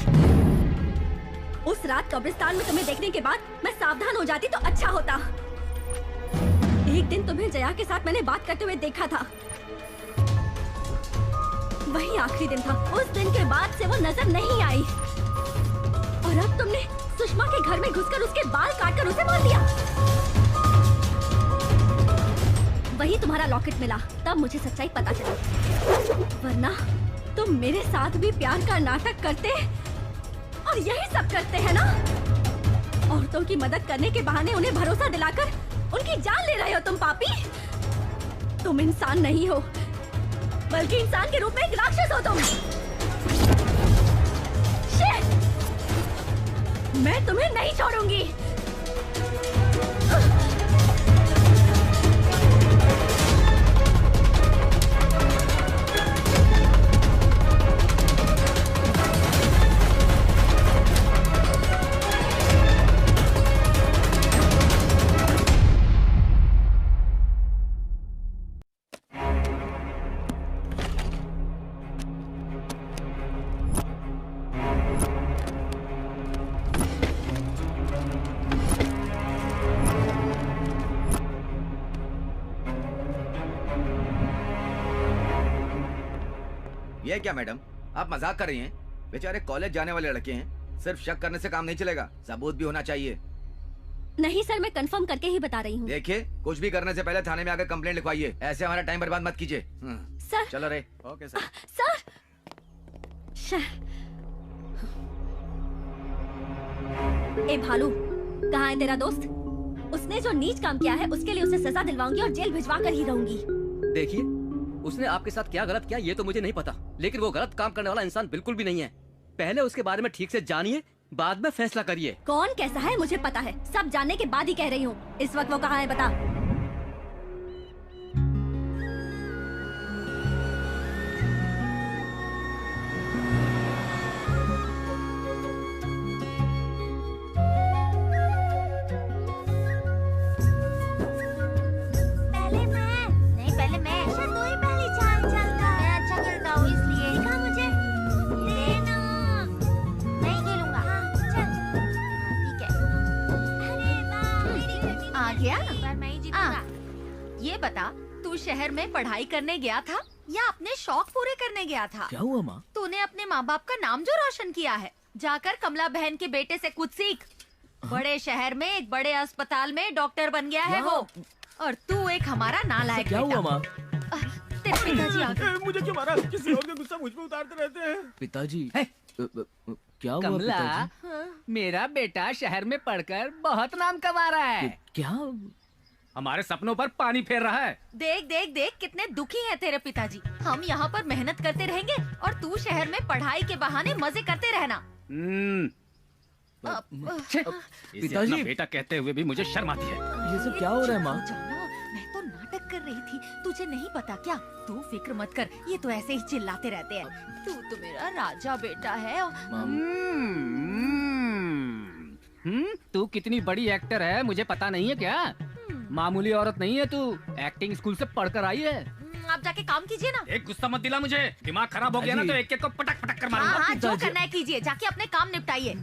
उस रात कब्रिस्तान में तुम्हें देखने के बाद मैं सावधान हो जाती तो अच्छा होता। एक दिन तुम्हें जया के साथ मैंने बात करते हुए देखा था, वही आखिरी दिन था। उस दिन के बाद से वो नजर नहीं आई और अब तुमने सुषमा के घर में घुसकर उसके बाल काटकर उसे मार दिया। वही तुम्हारा लॉकेट मिला, तब मुझे सच्चाई पता चली। वरना तुम मेरे साथ भी प्यार का नाटक करते और यही सब करते हैं ना। औरतों की मदद करने के बहाने उन्हें भरोसा दिलाकर उनकी जान ले रहे हो तुम पापी। तुम इंसान नहीं हो, बल्कि इंसान के रूप में एक राक्षस हो तुम। शिट! मैं तुम्हें नहीं छोड़ूंगी। ये क्या मैडम, आप मजाक कर रही हैं? बेचारे कॉलेज जाने वाले लड़के हैं, सिर्फ शक करने से काम नहीं चलेगा, सबूत भी होना चाहिए। नहीं सर, मैं कंफर्म करके ही बता रही हूँ। देखिए, कुछ भी करने से पहले थाने में आकर कंप्लेंट लिखवाइए, ऐसे हमारा टाइम बर्बाद मत कीजिए। सर चलो रे। Okay sir. सर ए भालू, कहाँ है तेरा दोस्त? उसने जो नीच काम किया है उसके लिए उसे सजा दिलवाऊंगी और जेल भिजवा कर ही रहूंगी। देखिए, उसने आपके साथ क्या गलत किया ये तो मुझे नहीं पता, लेकिन वो गलत काम करने वाला इंसान बिल्कुल भी नहीं है। पहले उसके बारे में ठीक से जानिए, बाद में फैसला करिए। कौन कैसा है मुझे पता है, सब जानने के बाद ही कह रही हूँ। इस वक्त वो कहाँ है बता। पहले मैं। नहीं, पहले मैं। गया ना? इस बार मैं ही जीतूंगा। ये बता, तू शहर में पढ़ाई करने गया था या अपने शौक पूरे करने गया था? क्या हुआ माँ? तूने अपने माँ बाप का नाम जो रोशन किया है, जाकर कमला बहन के बेटे से कुछ सीख। बड़े शहर में एक बड़े अस्पताल में डॉक्टर बन गया है वो, और तू एक हमारा नालायक क्या बेटा। हुआ माँ? तेरे पिताजी आ गए। मुझे क्यों मारा? किसी और का गुस्सा मुझ पे उतारते रहते हैं। पिताजी क्या हुआ कमला, पिताजी? मेरा बेटा शहर में पढ़कर बहुत नाम कमा रहा है। क्या? हमारे सपनों पर पानी फेर रहा है। देख देख देख कितने दुखी हैं तेरे पिताजी। हम यहाँ पर मेहनत करते रहेंगे और तू शहर में पढ़ाई के बहाने मजे करते रहना। पिताजी, बेटा कहते हुए भी मुझे शर्म आती है। ये सब क्या हो रहा है माँ? मैं तो नाटक कर रही थी, तुझे नहीं पता क्या? तू फिक्र मत कर, ये तो ऐसे ही चिल्लाते रहते हैं। तू तो मेरा राजा बेटा है। तू कितनी बड़ी एक्टर है मुझे पता नहीं है क्या? मामूली औरत नहीं है तू, एक्टिंग स्कूल से पढ़कर आई है। आप जाके काम कीजिए ना। एक गुस्सा मत दिला मुझे, दिमाग खराब हो गया ना तो एक एक को पटक पटक कर मारूंगा। हाँ, जो करना है कीजिए, जाके अपने काम निपटाइए।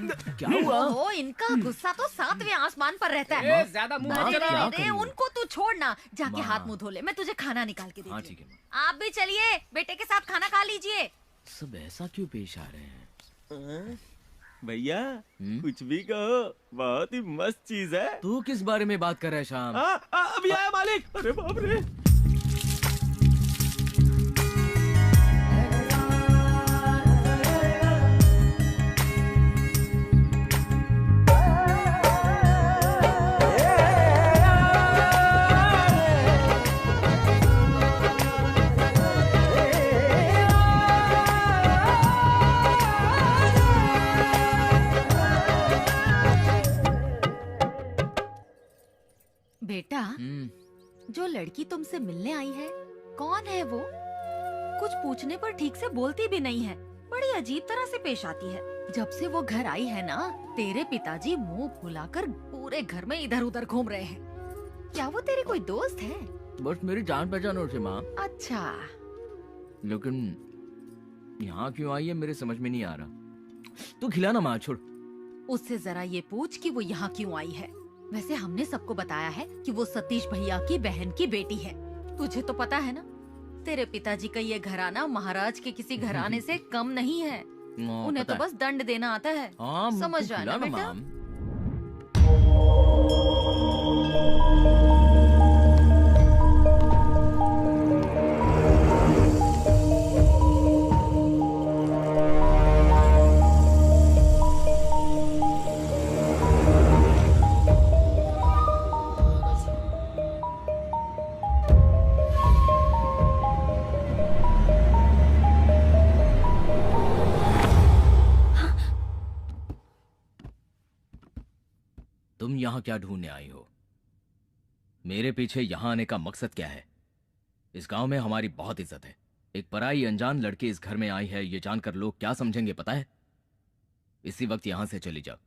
क्या हुआ? ओ, इनका गुस्सा तो 7वें आसमान पर रहता ए, है। ज्यादा मुंह अरे मत चला। रे रे, उनको तू छोड़ना, जाके हाथ मुंह धो ले, मैं तुझे खाना निकाल के देती हूँ। आप भी चलिए, बेटे के साथ खाना खा लीजिए। सब ऐसा क्यों पेश आ रहे हैं? भैया कुछ भी कहो, बहुत ही मस्त चीज है। तू किस बारे में बात कर रहा है शाम? अभी आया मालिक। अरे बाप रे। बेटा, जो लड़की तुमसे मिलने आई है, कौन है वो? कुछ पूछने पर ठीक से बोलती भी नहीं है, बड़ी अजीब तरह से पेश आती है। जब से वो घर आई है ना, तेरे पिताजी मुंह फुलाकर पूरे घर में इधर उधर घूम रहे हैं। क्या वो तेरी कोई दोस्त है? बस मेरी जान पहचान और से माँ। अच्छा। लेकिन यहाँ क्यों आई है मेरे समझ में नहीं आ रहा। तू खिलाना माँ, छोड़। उससे जरा ये पूछ कि वो यहाँ क्यों आई है। वैसे हमने सबको बताया है कि वो सतीश भैया की बहन की बेटी है। तुझे तो पता है ना, तेरे पिताजी का ये घराना महाराज के किसी घराने से कम नहीं है। उन्हें तो बस दंड देना आता है। समझ जाना बेटा। तुम यहाँ क्या ढूंढने आई हो? मेरे पीछे यहाँ आने का मकसद क्या है? इस गांव में हमारी बहुत इज्जत है। एक पराई अनजान लड़की इस घर में आई है, ये जानकर लोग क्या समझेंगे पता है? इसी वक्त यहाँ से चली जाओ।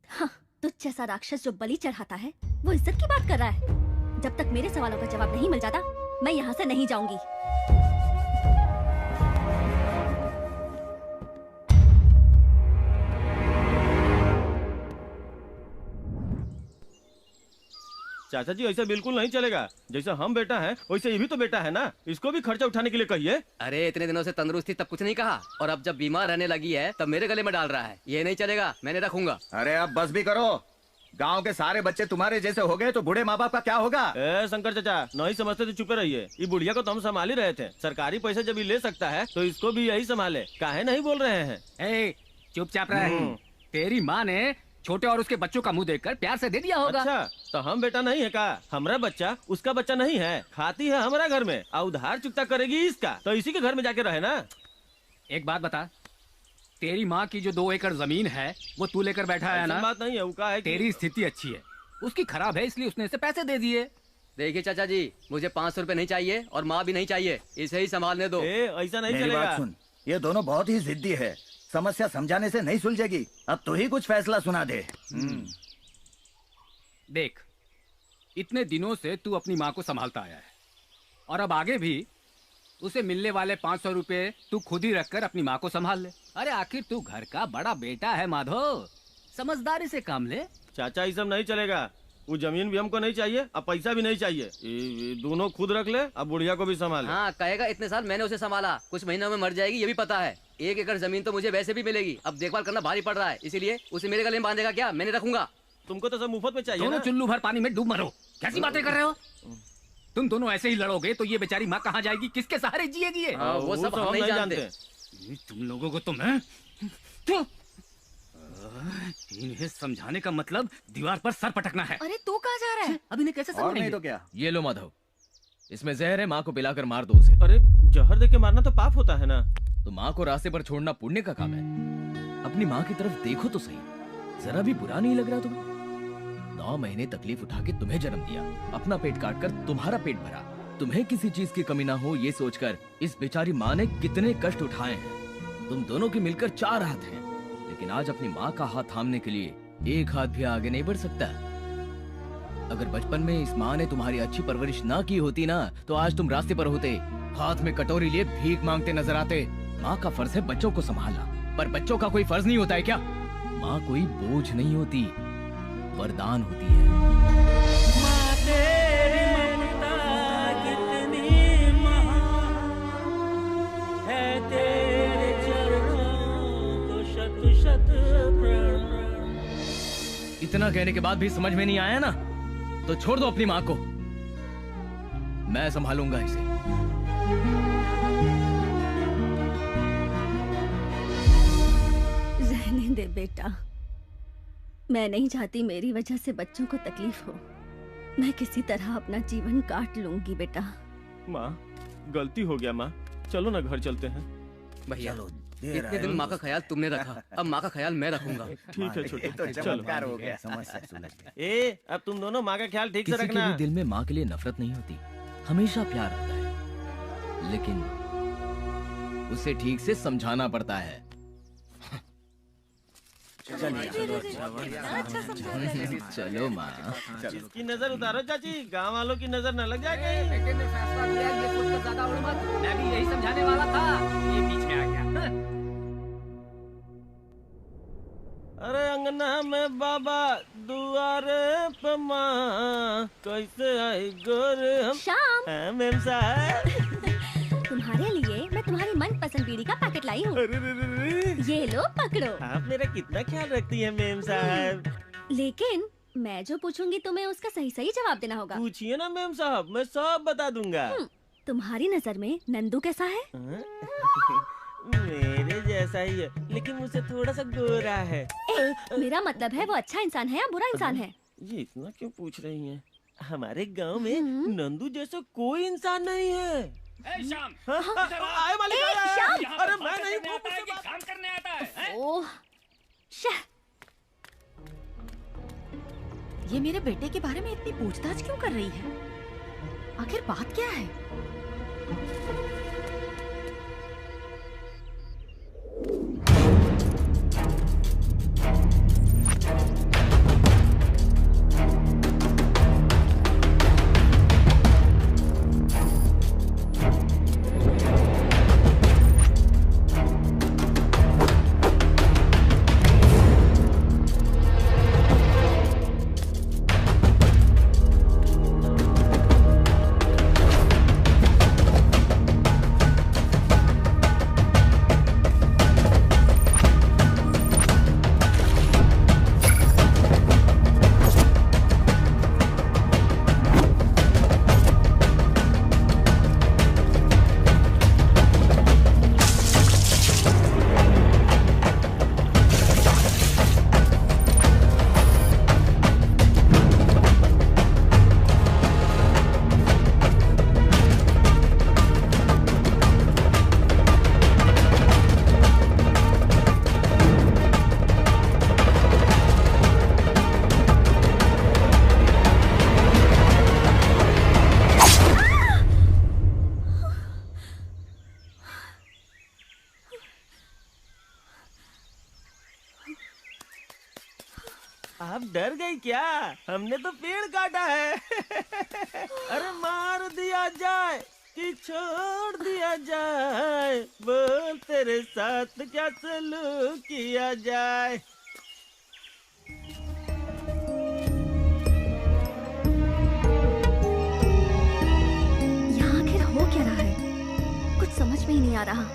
हाँ, तुझ जैसा राक्षस जो बलि चढ़ाता है वो इज्जत की बात कर रहा है। जब तक मेरे सवालों का जवाब नहीं मिल जाता, मैं यहाँ से नहीं जाऊंगी। चाचा जी ऐसा बिल्कुल नहीं चलेगा। जैसे हम बेटा हैं वैसे ये भी तो बेटा है ना, इसको भी खर्चा उठाने के लिए कहिए। अरे इतने दिनों से तंदुरुस्त थी तब कुछ नहीं कहा, और अब जब बीमार रहने लगी है तब मेरे गले में डाल रहा है। ये नहीं चलेगा, मैंने रखूंगा। अरे अब बस भी करो। गांव के सारे बच्चे तुम्हारे जैसे हो गए तो बूढ़े माँ बाप का क्या होगा? शंकर चाचा नहीं समझते तो चुपे रहिए। ये बुढ़िया को तो हम संभाल ही रहे थे। सरकारी पैसे जब ये ले सकता है तो इसको भी यही संभाले। काहे नहीं बोल रहे हैं? चुपचाप रहे। तेरी माँ ने छोटे और उसके बच्चों का मुंह देखकर प्यार से दे दिया होगा। अच्छा, तो हम बेटा नहीं है का? हमारा बच्चा उसका बच्चा नहीं है, खाती है हमारा घर में और उधार चुकता करेगी इसका, तो इसी के घर में जाके रहे ना। एक बात बता, तेरी माँ की जो 2 एकड़ जमीन है वो तू लेकर बैठा है ना? बात नहीं है, वो है तेरी स्थिति अच्छी है, उसकी खराब है, इसलिए उसने इसे पैसे दे दिए। देखिए चाचा जी, मुझे 500 रुपए नहीं चाहिए और माँ भी नहीं चाहिए, इसे ही संभालने दो। ऐसा नहीं मेरी चलेगा। बात सुन, ये दोनों बहुत ही जिद्दी है, समस्या समझाने से नहीं सुलझेगी। अब तू ही कुछ फैसला सुना दे। देख, इतने दिनों से तू अपनी माँ को संभालता आया है और अब आगे भी उसे मिलने वाले 500 रुपए तू खुद ही रखकर अपनी माँ को संभाल ले। अरे आखिर तू घर का बड़ा बेटा है माधव, समझदारी से काम ले। चाचा ये सब नहीं चलेगा। वो जमीन भी हमको नहीं चाहिए, अब पैसा भी नहीं चाहिए। ये दोनों खुद रख ले, अब बुढ़िया को भी संभाल। हाँ कहेगा इतने साल मैंने उसे संभाला, कुछ महीनों में मर जाएगी ये भी पता है। 1 एकड़ जमीन तो मुझे वैसे भी मिलेगी, अब देखभाल करना भारी पड़ रहा है, इसीलिए उसे मेरे गले में बांधेगा क्या, मैंने रखूंगा। तुमको तो सब मुफ्त में चाहिए दोनों ना? चुल्लू भर पानी में डूब मरो। कैसी बातें कर रहे हो? तुम दोनों ऐसे ही लड़ोगे तो ये बेचारी माँ कहाँ जाएगी, किसके सहारे जिएगी ये? वो सब हम नहीं जानते। तुम लोगों को तो मैं इन्हें समझाने का मतलब दीवार पर सर पटकना है। अरे तू कहाँ जा रहा है? अब इन्हें कैसे समझाएंगे? तो क्या? ये लो माधव, इसमें जहर है, माँ को पिलाकर मार दो उसे। अरे जहर देके मारना तो पाप होता है ना। तो माँ को रास्ते पर छोड़ना पुण्य का काम है। अपनी माँ की तरफ देखो तो सही, जरा भी बुरा नहीं लग रहा तुम्हें? 9 महीने तकलीफ उठा के तुम्हें जन्म दिया, अपना पेट काट कर तुम्हारा पेट भरा, तुम्हें किसी चीज की कमी ना हो ये सोचकर इस बेचारी माँ ने कितने कष्ट उठाए हैं। तुम दोनों के मिलकर 4 हाथ हैं, लेकिन आज अपनी माँ का हाथ थामने के लिए 1 हाथ भी आगे नहीं बढ़ सकता। अगर बचपन में इस माँ ने तुम्हारी अच्छी परवरिश ना की होती ना, तो आज तुम रास्ते पर होते, हाथ में कटोरी लिए भीख मांगते नजर आते। माँ का फर्ज है बच्चों को संभालना, पर बच्चों का कोई फर्ज नहीं होता है क्या? माँ कोई बोझ नहीं होती, वरदान होती है। इतना कहने के बाद भी समझ में नहीं आया ना, तो छोड़ दो अपनी माँ को, मैं संभालूंगा इसे। रहने दे बेटा, मैं नहीं चाहती मेरी वजह से बच्चों को तकलीफ हो। मैं किसी तरह अपना जीवन काट लूंगी बेटा। माँ गलती हो गया माँ, चलो ना घर चलते हैं। भैया इतने दिन माँ का ख्याल तुमने रखा, अब माँ का ख्याल मैं रखूंगा। ठीक है छोटे, तो चलो। चमत्कार हो गया, समझ ए अब तुम दोनों माँ का ख्याल ठीक से किसी के रखना। भी दिल में माँ के लिए नफरत नहीं होती, हमेशा प्यार होता है, लेकिन उसे ठीक से समझाना पड़ता है। चलो माँ, इसकी नजर उतारो चाची, गांव वालों की नजर न लग जाए। बेटे ने फैसला लिया, ये सोचकर ज्यादा उड़ मत। मैं भी यही समझाने वाला था, ये पीछे आ गया। अरे अंगना में बाबा दुआरे पे माँ, कैसे आई गोरे हम। श्याम, मेम साहब तुम्हारे लिए मैं तुम्हारी मनपसंद बीड़ी का पैकेट लाई हूँ। ये लो पकड़ो। आप मेरा कितना ख्याल रखती हैं मेम साहब। लेकिन मैं जो पूछूंगी तुम्हें उसका सही सही जवाब देना होगा। पूछिए ना मेम साहब, मैं सब बता दूंगा। तुम्हारी नजर में नंदू कैसा है? मेरे जैसा ही है, लेकिन मुझसे थोड़ा सा गोरा है। मेरा मतलब है वो अच्छा इंसान है या बुरा इंसान है? ये इतना क्यों पूछ रही हैं? हमारे गांव में नंदू जैसा कोई इंसान नहीं है। श्याम, आए मालिक आए। अरे मैं नहीं काम करने आता है। ओह, ये मेरे बेटे के बारे में इतनी पूछताछ क्यों कर रही है? आखिर बात क्या है? आप डर गई क्या? हमने तो पेड़ काटा है। अरे मार दिया जाए कि छोड़ दिया जाए, बोल तेरे साथ क्या सलूक किया जाए। में ही नहीं आ रहा।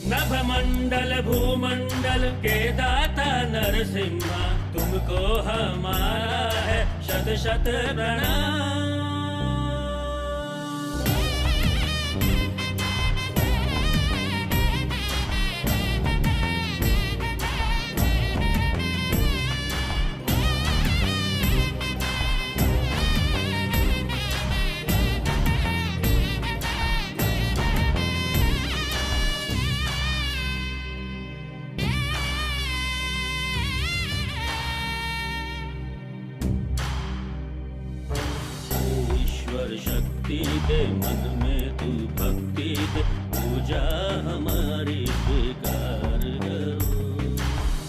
नभमंडल भूमंडल के दाता नरसिम्हा, तुमको हमारा है शत शत प्रणाम। शक्ति दे मन में तू भक्ति दे, पूजा हमारी स्वीकार करो।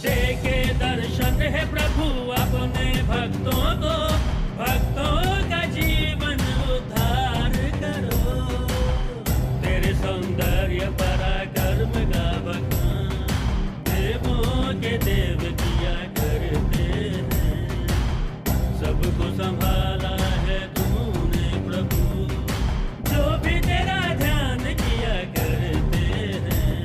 दे के दर्शन है प्रभु अपने भक्तों को, भक्तों का जीवन उद्धार करो। तेरे सौंदर्य पराक्रम का बखान देवों के देव किया करते हैं। सबको संभाला है तूने प्रभु, जो भी तेरा ध्यान किया करते हैं।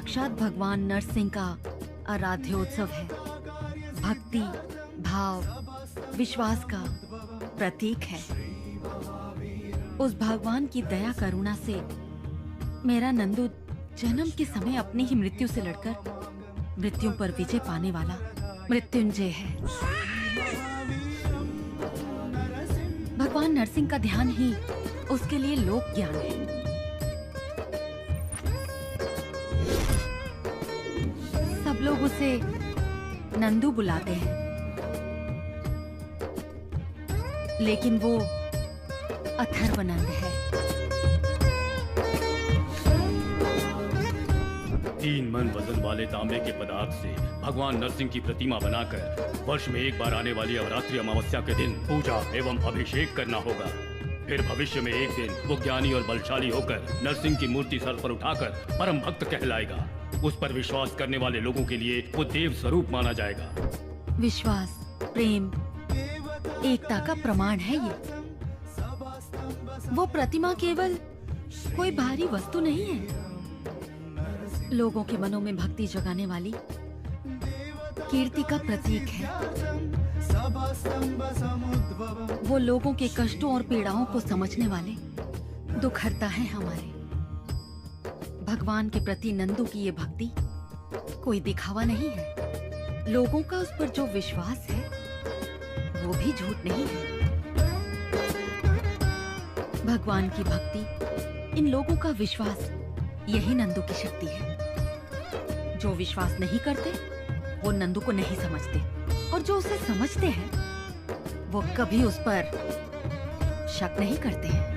साक्षात भगवान नरसिंह का आराध्योत्सव है। भक्ति, भाव, विश्वास का प्रतीक है। उस भगवान की दया करुणा से मेरा नंदू जन्म के समय अपनी ही मृत्यु से लड़कर मृत्यु पर विजय पाने वाला मृत्युंजय है। भगवान नरसिंह का ध्यान ही उसके लिए लोक ज्ञान है। सब लोग उसे नंदू बुलाते हैं, लेकिन वो अथर्वनंद है। 3 मन वजन वाले तांबे के पदार्थ से भगवान नरसिंह की प्रतिमा बनाकर वर्ष में एक बार आने वाली अवरात्रि अमावस्या के दिन पूजा एवं अभिषेक करना होगा। फिर भविष्य में एक दिन वो ज्ञानी और बलशाली होकर नरसिंह की मूर्ति सर पर उठाकर परम भक्त कहलाएगा। उस पर विश्वास करने वाले लोगों के लिए वो देव स्वरूप माना जाएगा। विश्वास, प्रेम, एकता का प्रमाण है ये। वो प्रतिमा केवल कोई बाहरी वस्तु नहीं है, लोगों के मनों में भक्ति जगाने वाली कीर्ति का प्रतीक है। वो लोगों के कष्टों और पीड़ाओं को समझने वाले दुखहर्ता है हमारे। भगवान के प्रति नंदू की ये भक्ति कोई दिखावा नहीं है। लोगों का उस पर जो विश्वास है वो भी झूठ नहीं है। भगवान की भक्ति, इन लोगों का विश्वास, यही नंदू की शक्ति है। जो विश्वास नहीं करते वो नंदू को नहीं समझते, और जो उसे समझते हैं वो कभी उस पर शक नहीं करते हैं।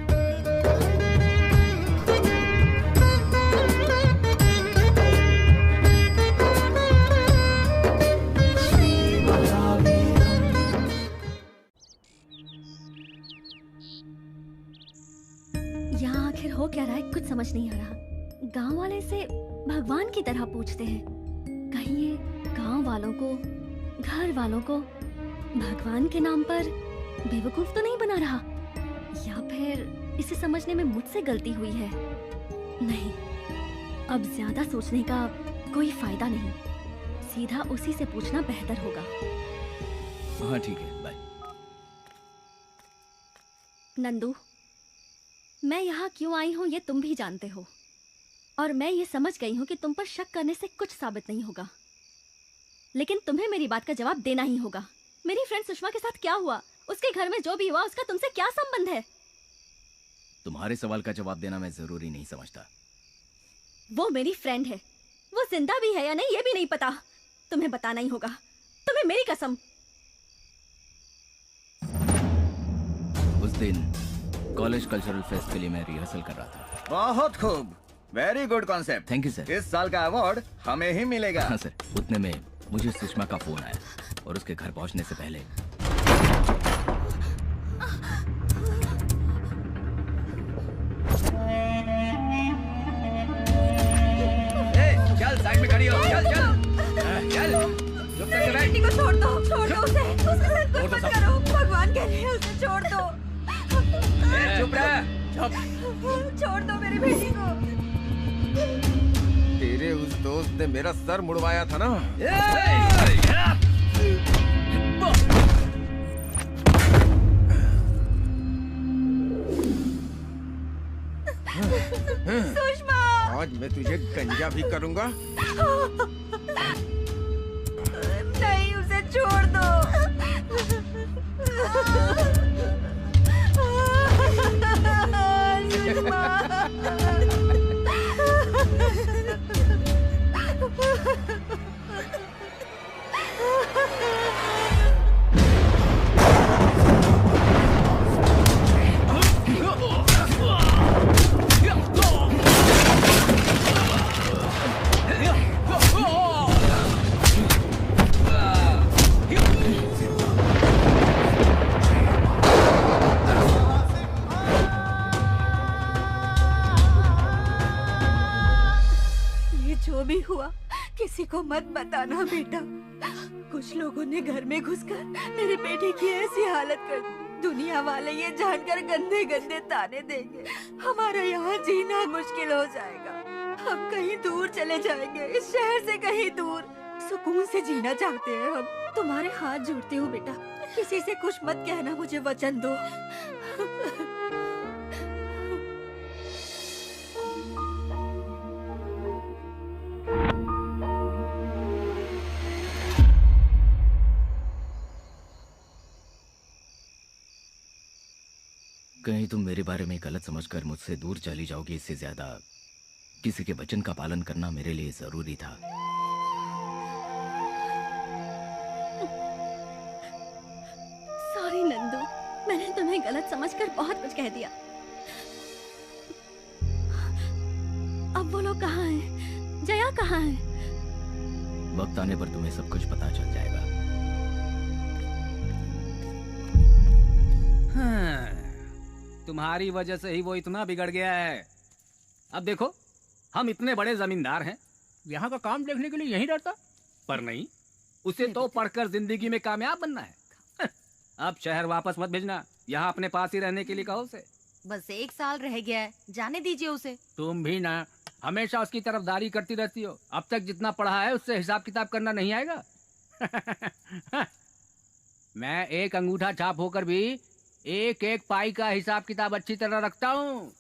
यहाँ आखिर हो क्या रहा है, कुछ समझ नहीं आ रहा। गांव वाले से भगवान की तरह पूछते हैं, कहीं ये गांव वालों को, घर वालों को भगवान के नाम पर बेवकूफ तो नहीं बना रहा, या फिर इसे समझने में मुझसे गलती हुई है। नहीं, अब ज्यादा सोचने का कोई फायदा नहीं, सीधा उसी से पूछना बेहतर होगा। हाँ ठीक है, बाय। नंदू, मैं यहाँ क्यों आई हूँ ये तुम भी जानते हो, और मैं ये समझ गई हूँ कि तुम पर शक करने से कुछ साबित नहीं होगा, लेकिन तुम्हें मेरी बात का जवाब देना ही होगा। मेरी फ्रेंड सुषमा के साथ क्या हुआ, उसके घर में जो भी हुआ, उसका तुमसे क्या संबंध है? तुम्हारे सवाल का जवाब देना मैं जरूरी नहीं समझता। वो मेरी फ्रेंड है, वो जिंदा भी है या नहीं ये भी नहीं पता, तुम्हें बताना ही होगा, तुम्हें मेरी कसम। उस दिन कॉलेज कल्चरल फेस्ट के लिए मैं रिहर्सल कर रहा था। बहुत खूब, very good concept. Thank you sir. इस साल का अवार्ड हमें ही मिलेगा। हाँ सर। उतने में मुझे सुषमा का फोन आया, और उसके घर पहुंचने से पहले चल साइड में खड़ी हो, चल चल चल, चुप करके बैठ। बेटी को छोड़ दो उसे कुछ मत करो, भगवान के लिए उसे छोड़ दो। चुप रह, चुप। छोड़ दो मेरी बेटी को। तेरे उस दोस्त ने मेरा सर मुड़वाया था ना। सुषमा, आज मैं तुझे गंजा भी करूंगा। नहीं, उसे छोड़ दो। जो भी हुआ किसी को मत बताना बेटा। कुछ लोगों ने घर में घुसकर मेरी बेटी की ऐसी हालत कर दी, दुनिया वाले ये जानकर गंदे गंदे ताने देंगे, हमारा यहाँ जीना मुश्किल हो जाएगा। हम कहीं दूर चले जाएंगे, इस शहर से कहीं दूर। सुकून से जीना चाहते हैं हम। तुम्हारे हाथ जोड़ती हूँ बेटा, किसी से कुछ मत कहना, मुझे वचन दो। कहीं तुम मेरे बारे में गलत समझकर मुझसे दूर चली जाओगी, इससे ज्यादा किसी के वचन का पालन करना मेरे लिए जरूरी था। सॉरी नंदू, मैंने तुम्हें गलत समझकर बहुत कुछ कह दिया। अब वो लोग कहाँ हैं? जया कहाँ है? वक्त आने पर तुम्हें सब कुछ पता चल जाएगा। हाँ, तुम्हारी वजह से ही वो इतना बिगड़ गया है। अब देखो, हम इतने बड़े जमींदार हैं, यहाँ का काम देखने के लिए यहीं रहता, पर नहीं, उसे तो पढ़कर जिंदगी में कामयाब बनना है। अब शहर वापस मत भेजना, यहाँ अपने पास ही रहने के लिए कहो उसे। बस 1 साल रह गया है, जाने दीजिए उसे। तुम भी ना हमेशा उसकी तरफदारी करती रहती हो। अब तक जितना पढ़ा है उससे हिसाब किताब करना नहीं आएगा। मैं एक अंगूठा छाप होकर भी एक एक पाई का हिसाब किताब अच्छी तरह रखता हूँ।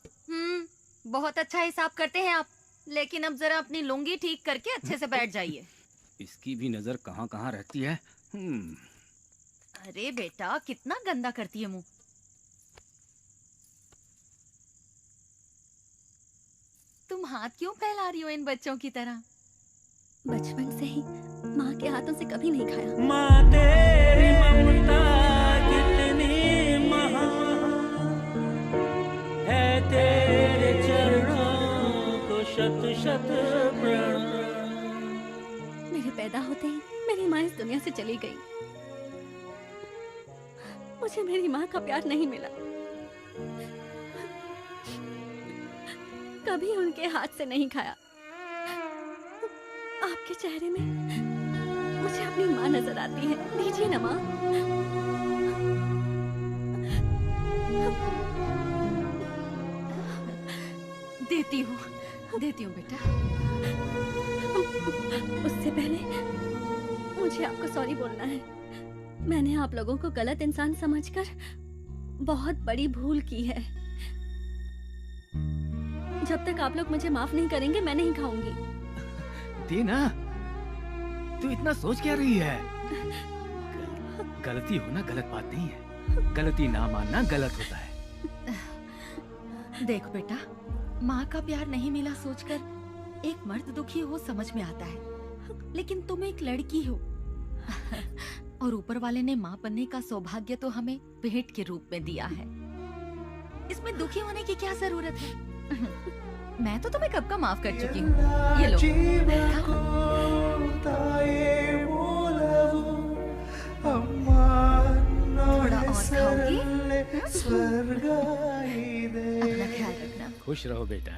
बहुत अच्छा हिसाब करते हैं आप, लेकिन अब जरा अपनी लुंगी ठीक करके अच्छे से बैठ जाइए। इसकी भी नजर कहाँ कहाँ रहती है। अरे बेटा, कितना गंदा करती है मुंह। तुम हाथ क्यों फैला रही हो इन बच्चों की तरह? बचपन से ही माँ के हाथों से कभी नहीं खाया। माँ तेरी ममता कितनी महान है, तेरे चरणों को शत शत प्रणाम। मेरे पैदा होते ही मेरी माँ इस दुनिया से चली गई। मुझे मेरी माँ का प्यार नहीं मिला, कभी उनके हाथ से नहीं खाया। आपके चेहरे में मुझे अपनी माँ नजर आती है, दीजिए ना माँ। देती हूँ बेटा। उससे पहले मुझे आपको सॉरी बोलना है। मैंने आप लोगों को गलत इंसान समझकर बहुत बड़ी भूल की है। जब तक आप लोग मुझे माफ नहीं करेंगे मैं नहीं खाऊंगी। दीना, तू इतना सोच क्या रही है? गलती होना गलत बात नहीं है, गलती ना मानना गलत होता है। देख बेटा, माँ का प्यार नहीं मिला सोचकर एक मर्द दुखी हो समझ में आता है, लेकिन तुम एक लड़की हो और ऊपर वाले ने माँ बनने का सौभाग्य तो हमें भेंट के रूप में दिया है। इसमें दुखी होने की क्या जरूरत है? मैं तो तुम्हें कब का माफ कर चुकी हूँ। ये लो। थोड़ा और खाओगी? अपना ख्याल रखना। खुश रहो बेटा।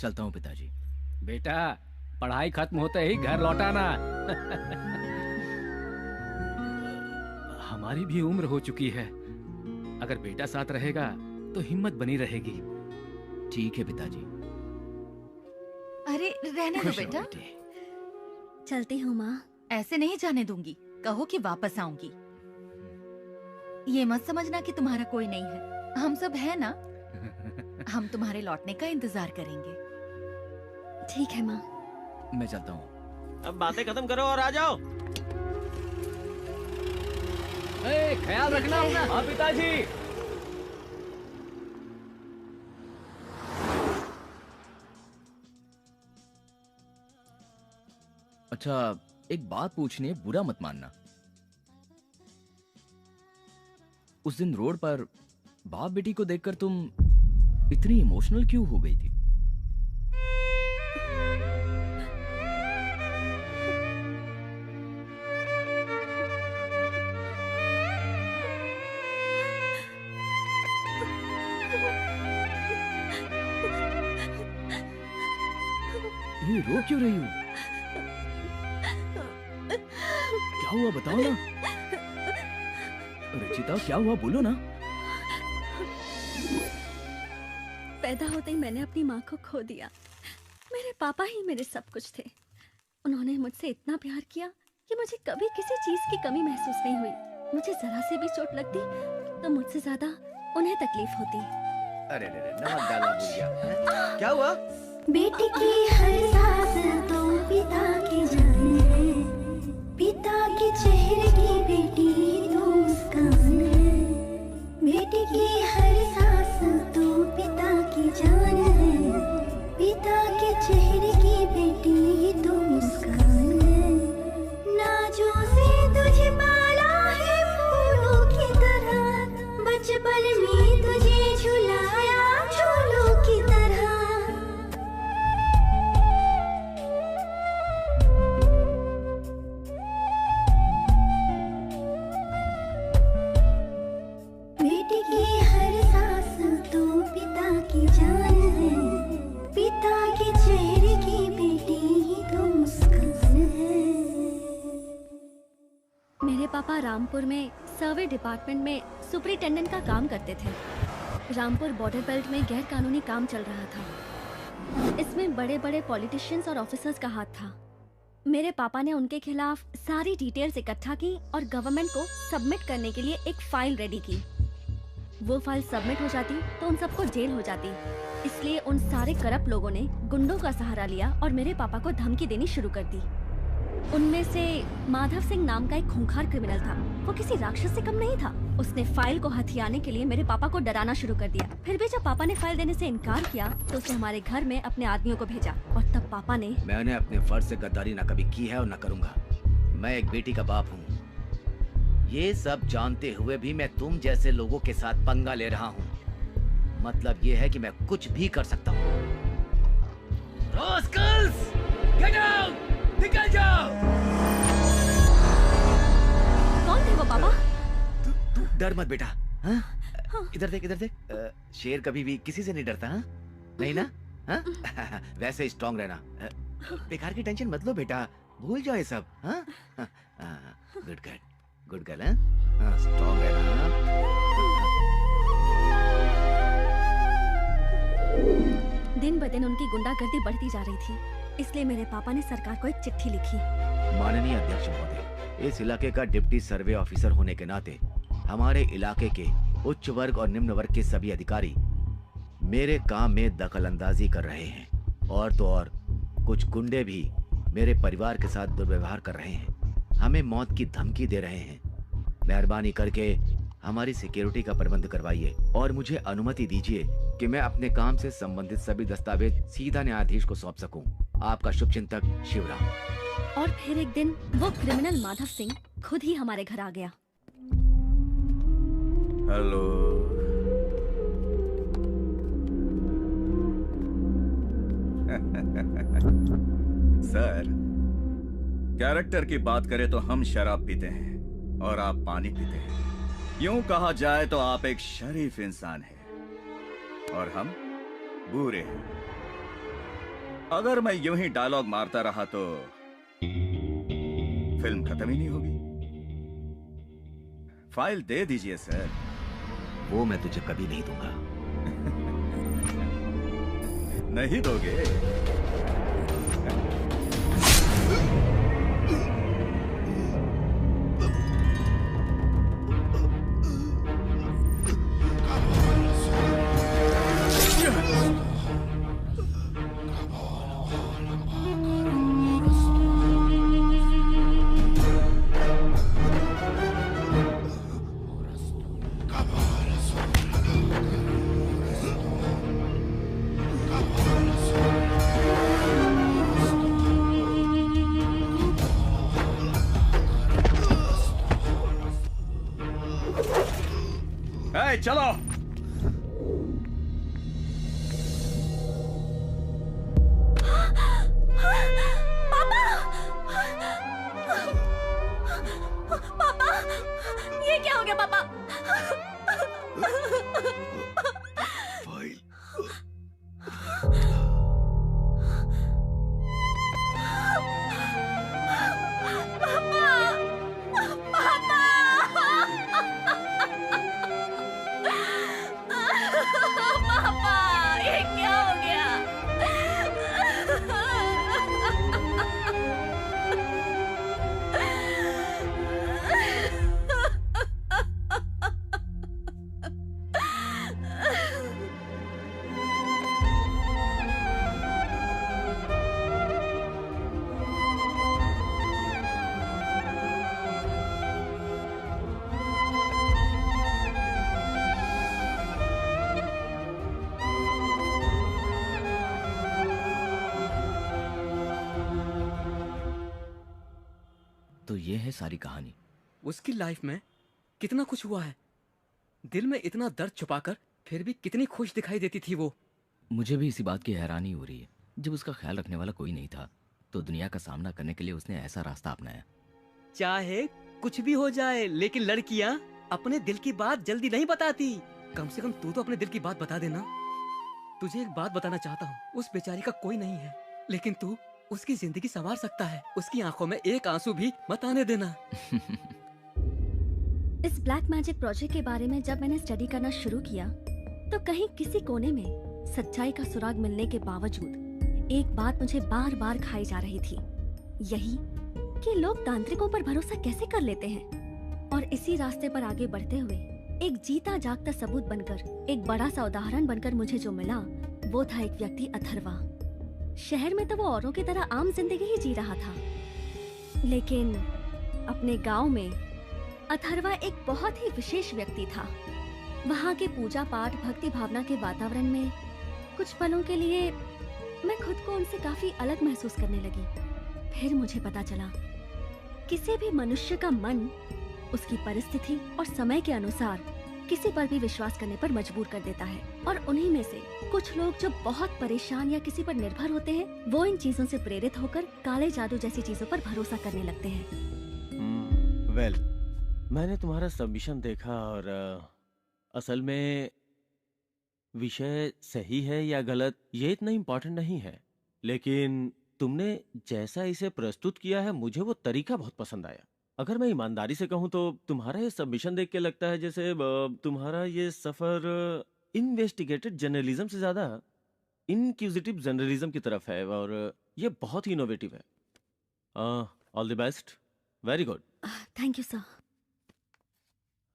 चलता हूँ पिताजी। बेटा, पढ़ाई खत्म होते ही घर लौटाना। हमारी भी उम्र हो चुकी है, अगर बेटा साथ रहेगा तो हिम्मत बनी रहेगी। ठीक है पिताजी। अरे रहने दो बेटा। चलती हूँ माँ। ऐसे नहीं जाने दूंगी, कहो कि वापस आऊंगी। ये मत समझना कि तुम्हारा कोई नहीं है, हम सब है ना। हम तुम्हारे लौटने का इंतजार करेंगे। ठीक है माँ। मैं चलता हूँ। अब बातें खत्म करो और आ जाओ। ख्याल रखना अपना। हाँ पिताजी। अच्छा, एक बात पूछनी है, बुरा मत मानना। उस दिन रोड पर बाप बेटी को देखकर तुम इतनी इमोशनल क्यों हो गई थी? ये रो क्यों रही हो? क्या हुआ बताओ ना। रचिता, क्या हुआ बोलो ना। पैदा होते ही मैंने अपनी माँ को खो दिया। मेरे पापा ही मेरे सब कुछ थे। उन्होंने मुझसे इतना प्यार किया कि मुझे कभी किसी चीज की कमी महसूस नहीं हुई। मुझे जरा से भी चोट लगती तो मुझसे ज्यादा उन्हें तकलीफ होती। अरे नमक डालना भूल गया। क्या हुआ? बेटी की हर सांस तो पिता की जान है, पिता के चेहरे की बेटी तो मुस्कान है। बेटी की हर सांस तो पिता की जान है, पिता के चेहरे की बेटी तो मुस्कान है। नाजों से तुझे पाला है फूलों की तरह, बचपन में तुझे झुलाया झूलों की तरह। बेटी की हर सांस तो पिता की जान है, पिता के चेहरे की बेटी ही तो मुस्कान है। मेरे पापा रामपुर में सर्वे डिपार्टमेंट में सुपरिटेंडेंट का काम करते थे। रामपुर बॉर्डर बेल्ट में गैर कानूनी काम चल रहा था। इसमें बड़े बड़े पॉलिटिशियंस और ऑफिसर्स का हाथ था। मेरे पापा ने उनके खिलाफ सारी डिटेल्स इकट्ठा की और गवर्नमेंट को सबमिट करने के लिए एक फाइल रेडी की। वो फाइल सबमिट हो जाती तो उन सबको जेल हो जाती। इसलिए उन सारे करप्ट लोगों ने गुंडों का सहारा लिया और मेरे पापा को धमकी देनी शुरू कर दी। उनमें से माधव सिंह नाम का एक खूंखार क्रिमिनल था। वो किसी राक्षस से कम नहीं था। उसने फाइल को हथियाने के लिए मेरे पापा को डराना शुरू कर दिया। फिर भी जब पापा ने फाइल देने से इनकार किया तो उसने हमारे घर में अपने आदमियों को भेजा और तब पापा ने मैंने अपने फर्ज से गद्दारी ना कभी की है और ना करूंगा। मैं एक बेटी का बाप हूँ। ये सब जानते हुए भी मैं तुम जैसे लोगों के साथ पंगा ले रहा हूँ। मतलब ये है कि मैं कुछ भी कर सकता हूँ। Rascals! Get out! निकल जाओ! कौन थे वो पापा? तू डर मत बेटा। हाँ? इधर देख, इधर देख। शेर कभी भी किसी से नहीं डरता। हाँ? नहीं ना? हाँ? वैसे स्ट्रांग रहना। बेकार की टेंशन मत लो बेटा, भूल जाओ ये सब। हाँ? Good girl, good girl. हाँ, स्ट्रांग रहना। दिन ब दिन उनकी गुंडागर्दी बढ़ती जा रही थी। इसलिए मेरे पापा ने सरकार को एक चिट्ठी लिखी। माननीय अध्यक्ष महोदय, इस इलाके का डिप्टी सर्वे ऑफिसर होने के नाते हमारे इलाके के उच्च वर्ग और निम्न वर्ग के सभी अधिकारी मेरे काम में दखल अंदाजी कर रहे हैं। और तो और कुछ गुंडे भी मेरे परिवार के साथ दुर्व्यवहार कर रहे हैं, हमें मौत की धमकी दे रहे हैं। मेहरबानी करके हमारी सिक्योरिटी का प्रबंध करवाइए और मुझे अनुमति दीजिए कि मैं अपने काम से संबंधित सभी दस्तावेज सीधा न्यायाधीश को सौंप सकूं। आपका शुभचिंतक शिवराम। और फिर एक दिन वो क्रिमिनल माधव सिंह खुद ही हमारे घर आ गया। हेलो। सर, कैरेक्टर की बात करें तो हम शराब पीते हैं और आप पानी पीते हैं। यूं कहा जाए तो आप एक शरीफ इंसान हैं और हम बुरे हैं। अगर मैं यूं ही डायलॉग मारता रहा तो फिल्म खत्म ही नहीं होगी। फाइल दे दीजिए सर। वो मैं तुझे कभी नहीं दूंगा। नहीं दोगे? चलो। पापा! पापा! ये क्या हो गया पापा? ये है सारी कहानी। उसकी लाइफ में कितना कुछ हुआ है, दिल में इतना दर्द छुपाकर फिर भी कितनी खुश दिखाई देती थी वो। मुझे भी इसी बात की हैरानी हो रही है, जब उसका ख्याल रखने वाला कोई नहीं था तो दुनिया का सामना करने के लिए उसने ऐसा रास्ता अपनाया। चाहे कुछ भी हो जाए, लेकिन लड़कियां अपने दिल की बात जल्दी नहीं बताती। कम से कम तू तो अपने दिल की बात बता देना। तुझे एक बात बताना चाहता हूँ, उस बेचारी का कोई नहीं है, लेकिन तू उसकी जिंदगी संवार सकता है। उसकी आंखों में एक आंसू भी मत आने देना। इस ब्लैक मैजिक प्रोजेक्ट के बारे में जब मैंने स्टडी करना शुरू किया तो कहीं किसी कोने में सच्चाई का सुराग मिलने के बावजूद एक बात मुझे बार बार खाई जा रही थी, यही कि लोग तांत्रिकों पर भरोसा कैसे कर लेते हैं। और इसी रास्ते पर आगे बढ़ते हुए एक जीता जागता सबूत बनकर, एक बड़ा सा उदाहरण बनकर मुझे जो मिला वो था एक व्यक्ति अथर्वा। शहर में तो वो औरों की तरह आम जिंदगी ही जी रहा था, लेकिन अपने गांव में अथर्वा एक बहुत ही विशेष व्यक्ति था। वहाँ के पूजा पाठ भक्ति भावना के वातावरण में कुछ पलों के लिए मैं खुद को उनसे काफी अलग महसूस करने लगी। फिर मुझे पता चला किसी भी मनुष्य का मन उसकी परिस्थिति और समय के अनुसार किसी पर भी विश्वास करने पर मजबूर कर देता है, और उन्हीं में से कुछ लोग जो बहुत परेशान या किसी पर निर्भर होते हैं वो इन चीजों से प्रेरित होकर काले जादू जैसी चीजों पर भरोसा करने लगते हैं। वेल, मैंने तुम्हारा सबमिशन देखा और असल में विषय सही है या गलत ये इतना इम्पोर्टेंट नहीं है, लेकिन तुमने जैसा इसे प्रस्तुत किया है मुझे वो तरीका बहुत पसंद आया। अगर मैं ईमानदारी से कहूँ तो तुम्हारा ये सबमिशन देख के लगता है जैसे तुम्हारा ये सफर इन्वेस्टिगेटेड जर्नलिज्म से ज्यादा इनक्यूजिटिव जर्नलिज्म की तरफ है, और ये बहुत ही इनोवेटिव है। All the best, very good. Thank you sir.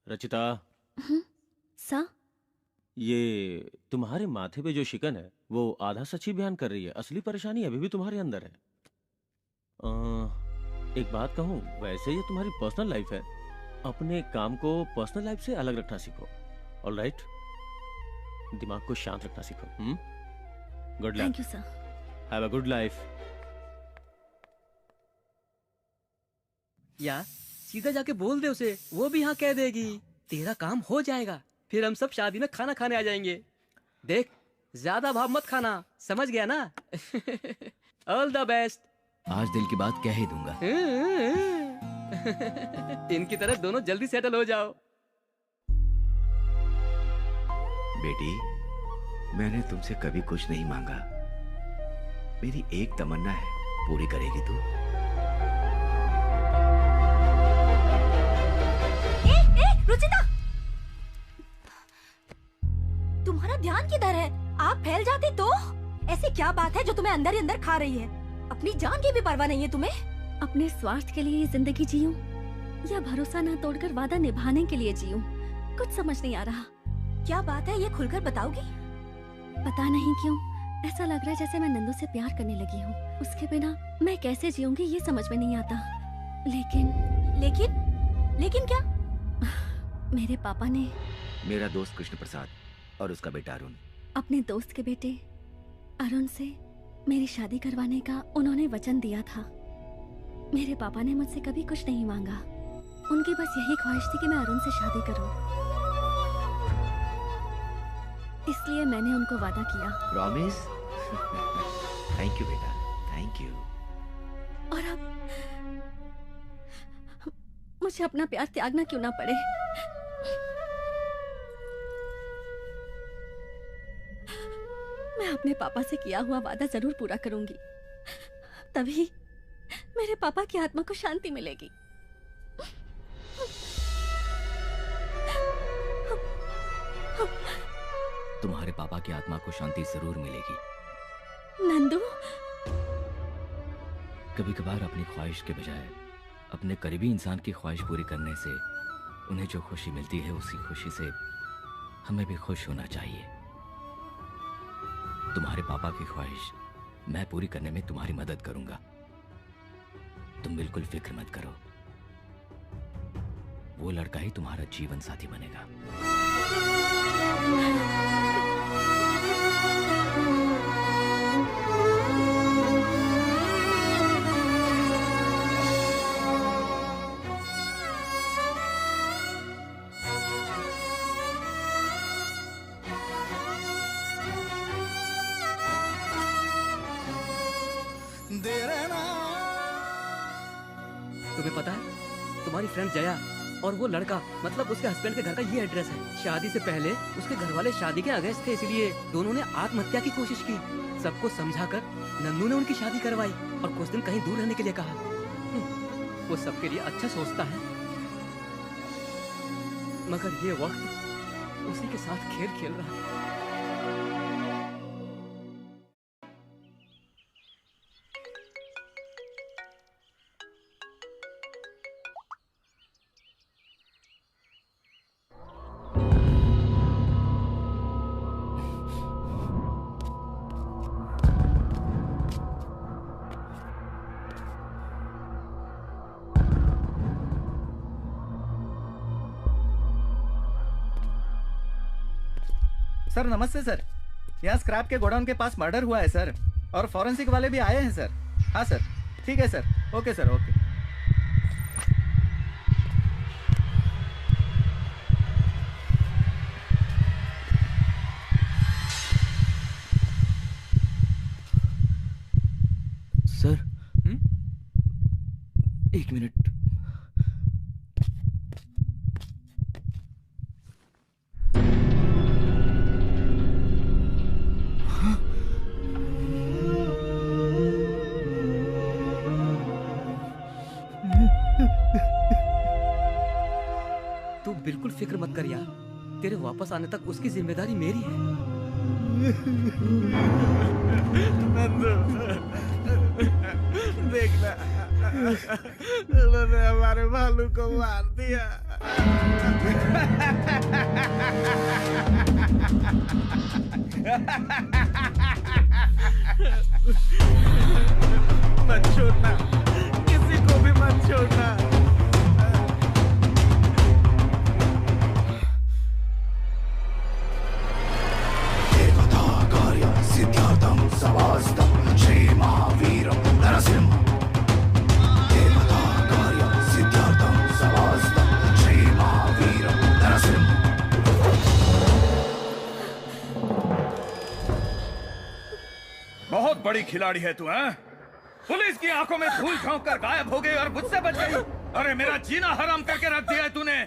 Rachita, sir, ये तुम्हारे माथे पे जो शिकन है वो आधा सच ही बयान कर रही है, असली परेशानी अभी भी तुम्हारे अंदर है। एक बात कहूँ, वैसे ये तुम्हारी पर्सनल लाइफ है, अपने काम को पर्सनल लाइफ से अलग रखना सीखो। ऑलराइट, दिमाग को शांत रखना सीखो। Good luck. Thank you sir. Have a good life. यार सीधा जाके बोल दे उसे, वो भी हाँ कह देगी। तेरा काम हो जाएगा, फिर हम सब शादी में खाना खाने आ जाएंगे। देख, ज्यादा भाव मत खाना, समझ गया ना? All the best. आज दिल की बात कह ही दूंगा। इनकी तरह दोनों जल्दी सेटल हो जाओ। बेटी, मैंने तुमसे कभी कुछ नहीं मांगा, मेरी एक तमन्ना है, पूरी करेगी तू? रुचिता, तुम्हारा ध्यान किधर है? आप फैल जाती तो? ऐसी क्या बात है जो तुम्हें अंदर ही अंदर खा रही है? अपनी जान की भी परवाह नहीं है तुम्हें? अपने स्वार्थ के लिए ये जिंदगी जीऊं या भरोसा ना तोड़कर वादा निभाने के लिए जीऊं, कुछ समझ नहीं आ रहा। क्या बात है, ये खुलकर बताओगी? पता नहीं क्यों ऐसा लग रहा है जैसे मैं नंदू से प्यार करने लगी हूँ। उसके बिना मैं कैसे जीऊंगी ये समझ में नहीं आता। लेकिन क्या? मेरे पापा ने मेरा दोस्त कृष्ण प्रसाद और उसका बेटा अरुण, अपने दोस्त के बेटे अरुण से मेरी शादी करवाने का उन्होंने वचन दिया था। मेरे पापा ने मुझसे कभी कुछ नहीं मांगा, उनकी बस यही ख्वाहिश थी कि मैं अरुण से शादी करूं। इसलिए मैंने उनको वादा किया। प्रॉमिस? थैंक यू बेटा, थैंक यू। और अब मुझे अपना प्यार त्यागना क्यों ना पड़े। मैं अपने पापा से किया हुआ वादा जरूर पूरा करूंगी, तभी मेरे पापा की आत्मा को शांति मिलेगी। तुम्हारे पापा की आत्मा को शांति जरूर मिलेगी। नंदू, कभी कभार अपनी ख्वाहिश के बजाय अपने करीबी इंसान की ख्वाहिश पूरी करने से उन्हें जो खुशी मिलती है उसी खुशी से हमें भी खुश होना चाहिए। तुम्हारे पापा की ख्वाहिश मैं पूरी करने में तुम्हारी मदद करूंगा, तुम बिल्कुल फिक्र मत करो। वो लड़का ही तुम्हारा जीवन साथी बनेगा। हमारी फ्रेंड जया और वो लड़का मतलब उसके हस्बैंड के घर का ये एड्रेस है। शादी से पहले उसके घर वाले शादी के अगेंस्ट थे, इसलिए दोनों ने आत्महत्या की कोशिश की। सबको समझाकर नन्नू ने उनकी शादी करवाई और कुछ दिन कहीं दूर रहने के लिए कहा। वो सबके लिए अच्छा सोचता है, मगर ये वक्त उसी के साथ खेल खेल रहा है। सर नमस्ते सर, यहाँ स्क्रैप के गोडाउन के पास मर्डर हुआ है सर, और फॉरेंसिक वाले भी आए हैं सर। हाँ सर, ठीक है sir, okay sir, okay. Sir, एक मिनट। तू बिल्कुल फिक्र मत कर यार, तेरे वापस आने तक उसकी जिम्मेदारी मेरी है। देखना, उन्होंने हमारे भालू को मार दिया। मत छोड़ना, किसी को भी मत छोड़ना। सिद्धार्थम सवास्तम श्री महावीरम नरसिंह। देवता कार्य सिद्धार्थम सवास्तम श्री महावीरम नरसिंह। बहुत बड़ी खिलाड़ी है तू, हैं? पुलिस की आंखों में धूल झोंक कर गायब हो गई और मुझसे बच गई। अरे मेरा जीना हराम करके रख दिया है तूने।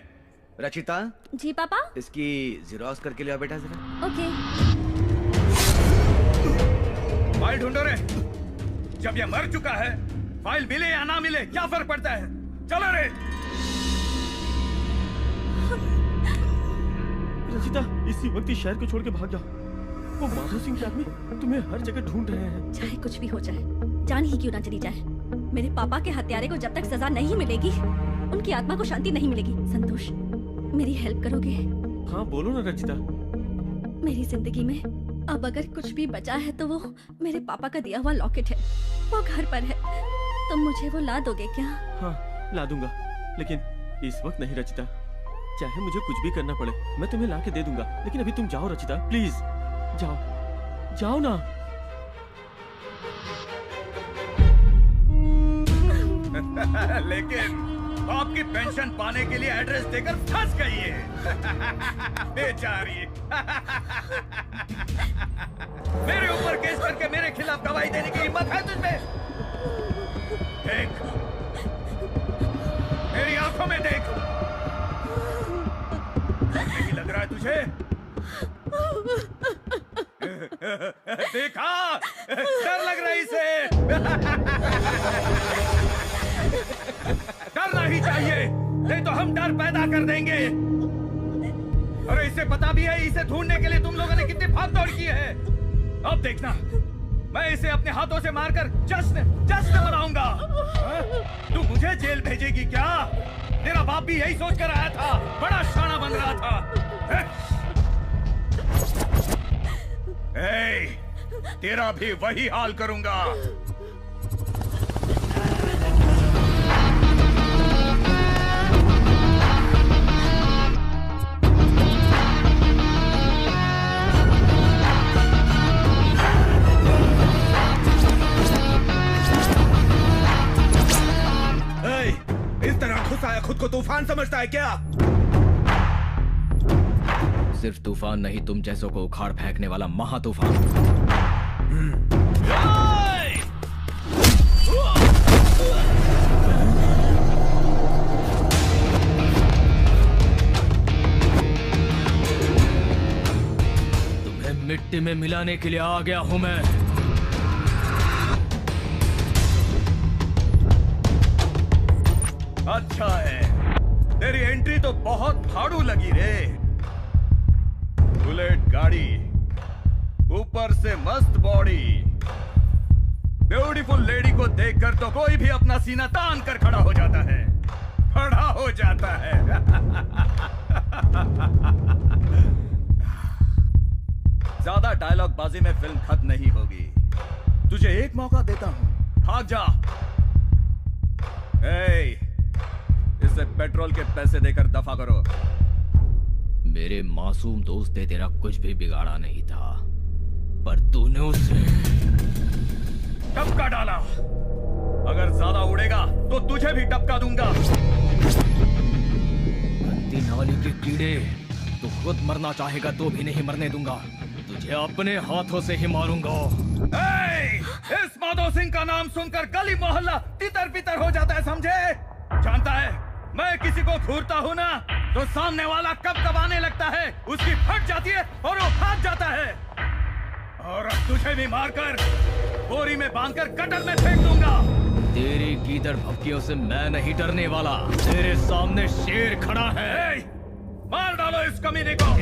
रचिता। जी पापा। इसकी ज़ेरॉक्स करके लिया बेटा जरा। ओके। फाइल ढूंढो रे। जब ये मर चुका है, फाइल मिले या ना मिले क्या फर्क पड़ता है? चलो रे। रचिता, इसी वक्त इस शहर को छोड़ के भाग जाओ। वो माधव सिंह के आदमी तुम्हें हर जगह ढूंढ रहे हैं। चाहे कुछ भी हो जाए, जान ही क्यों ना चली जाए, मेरे पापा के हत्यारे को जब तक सजा नहीं मिलेगी, उनकी आत्मा को शांति नहीं मिलेगी। संतोष, मेरी हेल्प करोगे? हाँ बोलो ना रचिता। मेरी जिंदगी में अब अगर कुछ भी बचा है तो वो मेरे पापा का दिया हुआ लॉकेट है। वो घर पर है, तुम मुझे वो ला दोगे क्या? हाँ ला दूंगा, लेकिन इस वक्त नहीं रचिता। चाहे मुझे कुछ भी करना पड़े, मैं तुम्हें ला के दे दूंगा, लेकिन अभी तुम जाओ रचिता, प्लीज जाओ, जाओ ना। लेकिन आपकी पेंशन पाने के लिए एड्रेस देकर फंस गई है बेचारी। मेरे ऊपर केस करके मेरे खिलाफ गवाही देने की हिम्मत है तुझमें? देख, मेरी आंखों में देख। नहीं लग रहा है तुझे? देखा, डर लग रहा है इसे। डरना ही चाहिए, नहीं तो हम डर पैदा कर देंगे। अरे इसे पता भी है इसे ढूंढने के लिए तुम लोगों ने कितनी भागदौड़ की है। अब देखना, मैं इसे अपने हाथों से मारकर जश्न मनाऊंगा। तू मुझे जेल भेजेगी क्या? तेरा बाप भी यही सोच कर आया था, बड़ा शाना बन रहा था। तेरा भी वही हाल करूंगा। इस तरह घुस आया, खुद को तूफान समझता है क्या? सिर्फ तूफान नहीं, तुम जैसों को उखाड़ फेंकने वाला महा तूफान। मिट्टी में मिलाने के लिए आ गया हूं मैं। अच्छा है, तेरी एंट्री तो बहुत फाड़ू लगी रे। बुलेट गाड़ी, ऊपर से मस्त बॉडी, ब्यूटीफुल लेडी को देखकर तो कोई भी अपना सीना तान कर खड़ा हो जाता है, खड़ा हो जाता है। ज्यादा डायलॉग बाजी में फिल्म खत्म नहीं होगी। तुझे एक मौका देता हूं, भाग जा। इसे पेट्रोल के पैसे देकर दफा करो। मेरे मासूम दोस्त ने तेरा कुछ भी बिगाड़ा नहीं था, पर तूने उसे टपका डाला। अगर ज्यादा उड़ेगा तो तुझे भी टपका दूंगा। गंदी नाली के कीड़े, तू खुद मरना चाहेगा तो भी नहीं मरने दूंगा। तुझे अपने हाथों से ही मारूंगा। इस माधो सिंह का नाम सुनकर गली मोहल्ला तितर बितर हो जाता है, समझे? जानता है मैं किसी को घूरता हूँ ना, तो सामने वाला कब कब आने लगता है, उसकी फट जाती है और वो भाग जाता है। और अब तुझे भी मारकर बोरी में बांधकर गटर में फेंक दूंगा। तेरी गीदड़ भपकियों से मैं नहीं डरने वाला। तेरे सामने शेर खड़ा है। मार डालो इस कमीने को।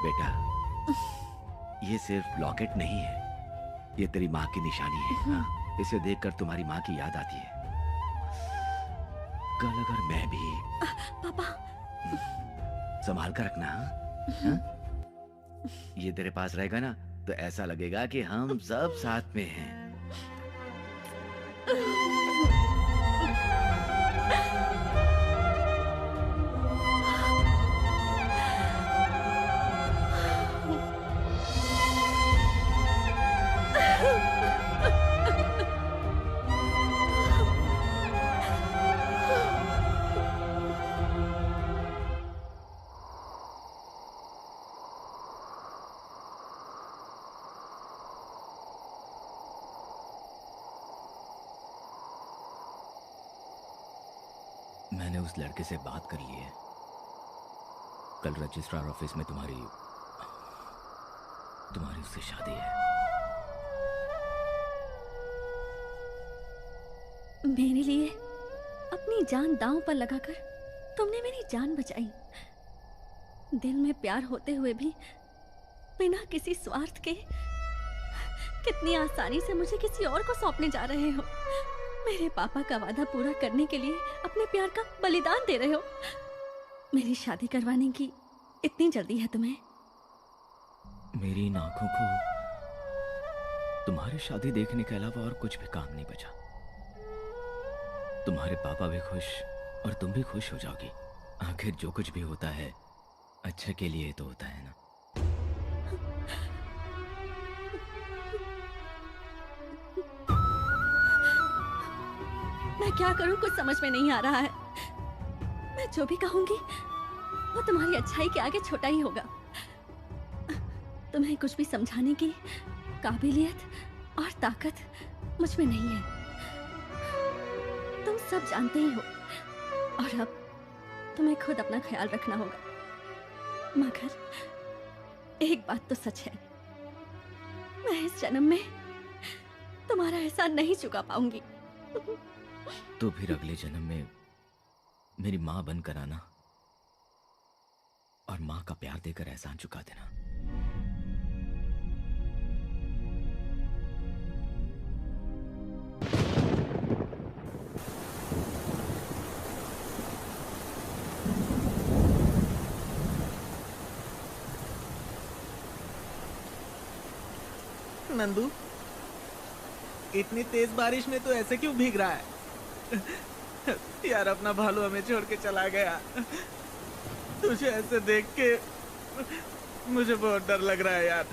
बेटा, ये सिर्फ लॉकेट नहीं है, ये तेरी माँ की निशानी है। हाँ? इसे देखकर तुम्हारी माँ की याद आती है। कल अगर मैं भी पापा संभाल कर रखना। हाँ? ये तेरे पास रहेगा ना तो ऐसा लगेगा कि हम सब साथ में हैं। मैंने उस लड़के से बात कर ली है। कल रजिस्ट्रार ऑफिस में तुम्हारी उससे शादी है। मेरे लिए अपनी जान दांव पर लगाकर तुमने मेरी जान बचाई। दिल में प्यार होते हुए भी बिना किसी स्वार्थ के कितनी आसानी से मुझे किसी और को सौंपने जा रहे हो। मेरे पापा का वादा पूरा करने के लिए अपने प्यार का बलिदान दे रहे हो। मेरी शादी करवाने की इतनी जल्दी है तुम्हें? मेरी इन आंखों को तुम्हारी शादी देखने के अलावा और कुछ भी काम नहीं बचा। तुम्हारे पापा भी खुश और तुम भी खुश हो जाओगी। आखिर जो कुछ भी होता है अच्छे के लिए तो होता है ना। मैं क्या करूं कुछ समझ में नहीं आ रहा है। मैं जो भी कहूंगी वो तुम्हारी अच्छाई के आगे छोटा ही होगा। तुम्हें कुछ भी समझाने की काबिलियत और ताकत मुझ में नहीं है। तुम सब जानते ही हो और अब तुम्हें खुद अपना ख्याल रखना होगा। मगर एक बात तो सच है, मैं इस जन्म में तुम्हारा एहसान नहीं चुका पाऊंगी। तो फिर अगले जन्म में मेरी माँ बनकर आना और माँ का प्यार देकर एहसान चुका देना। नंदू, इतनी तेज बारिश में तो ऐसे क्यों भीग रहा है? यार, अपना भालू हमें छोड़ के चला गया। तुझे ऐसे देख के मुझे बहुत डर लग रहा है यार।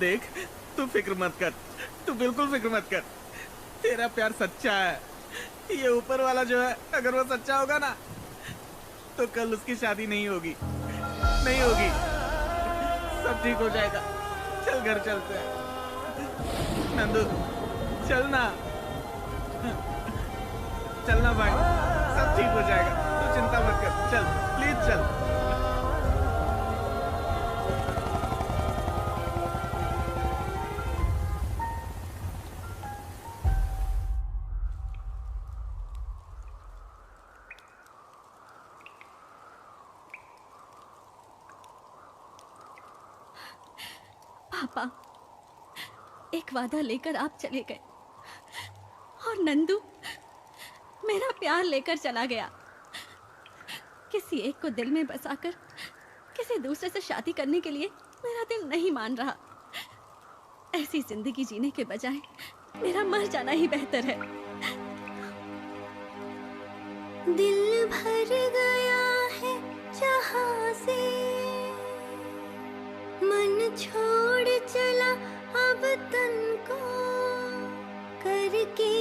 देख, तू फिक्र मत कर, तू बिल्कुल फिक्र मत कर। तेरा प्यार सच्चा है। ये ऊपर वाला जो है, अगर वो सच्चा होगा ना तो कल उसकी शादी नहीं होगी, नहीं होगी। सब ठीक हो जाएगा। चल घर चलते हैं। नंदू चल ना, चलना भाई, सब ठीक हो जाएगा। तू चिंता मत कर, चल प्लीज चल। पापा, एक वादा लेकर आप चले गए और नंदू मेरा प्यार लेकर चला गया। किसी एक को दिल में बसाकर किसी दूसरे से शादी करने के लिए मेरा दिल नहीं मान रहा। ऐसी जिंदगी जीने के बजाय मेरा मर जाना ही बेहतर है। दिल भर गया है जहां से, मन छोड़ चला अब तन को करके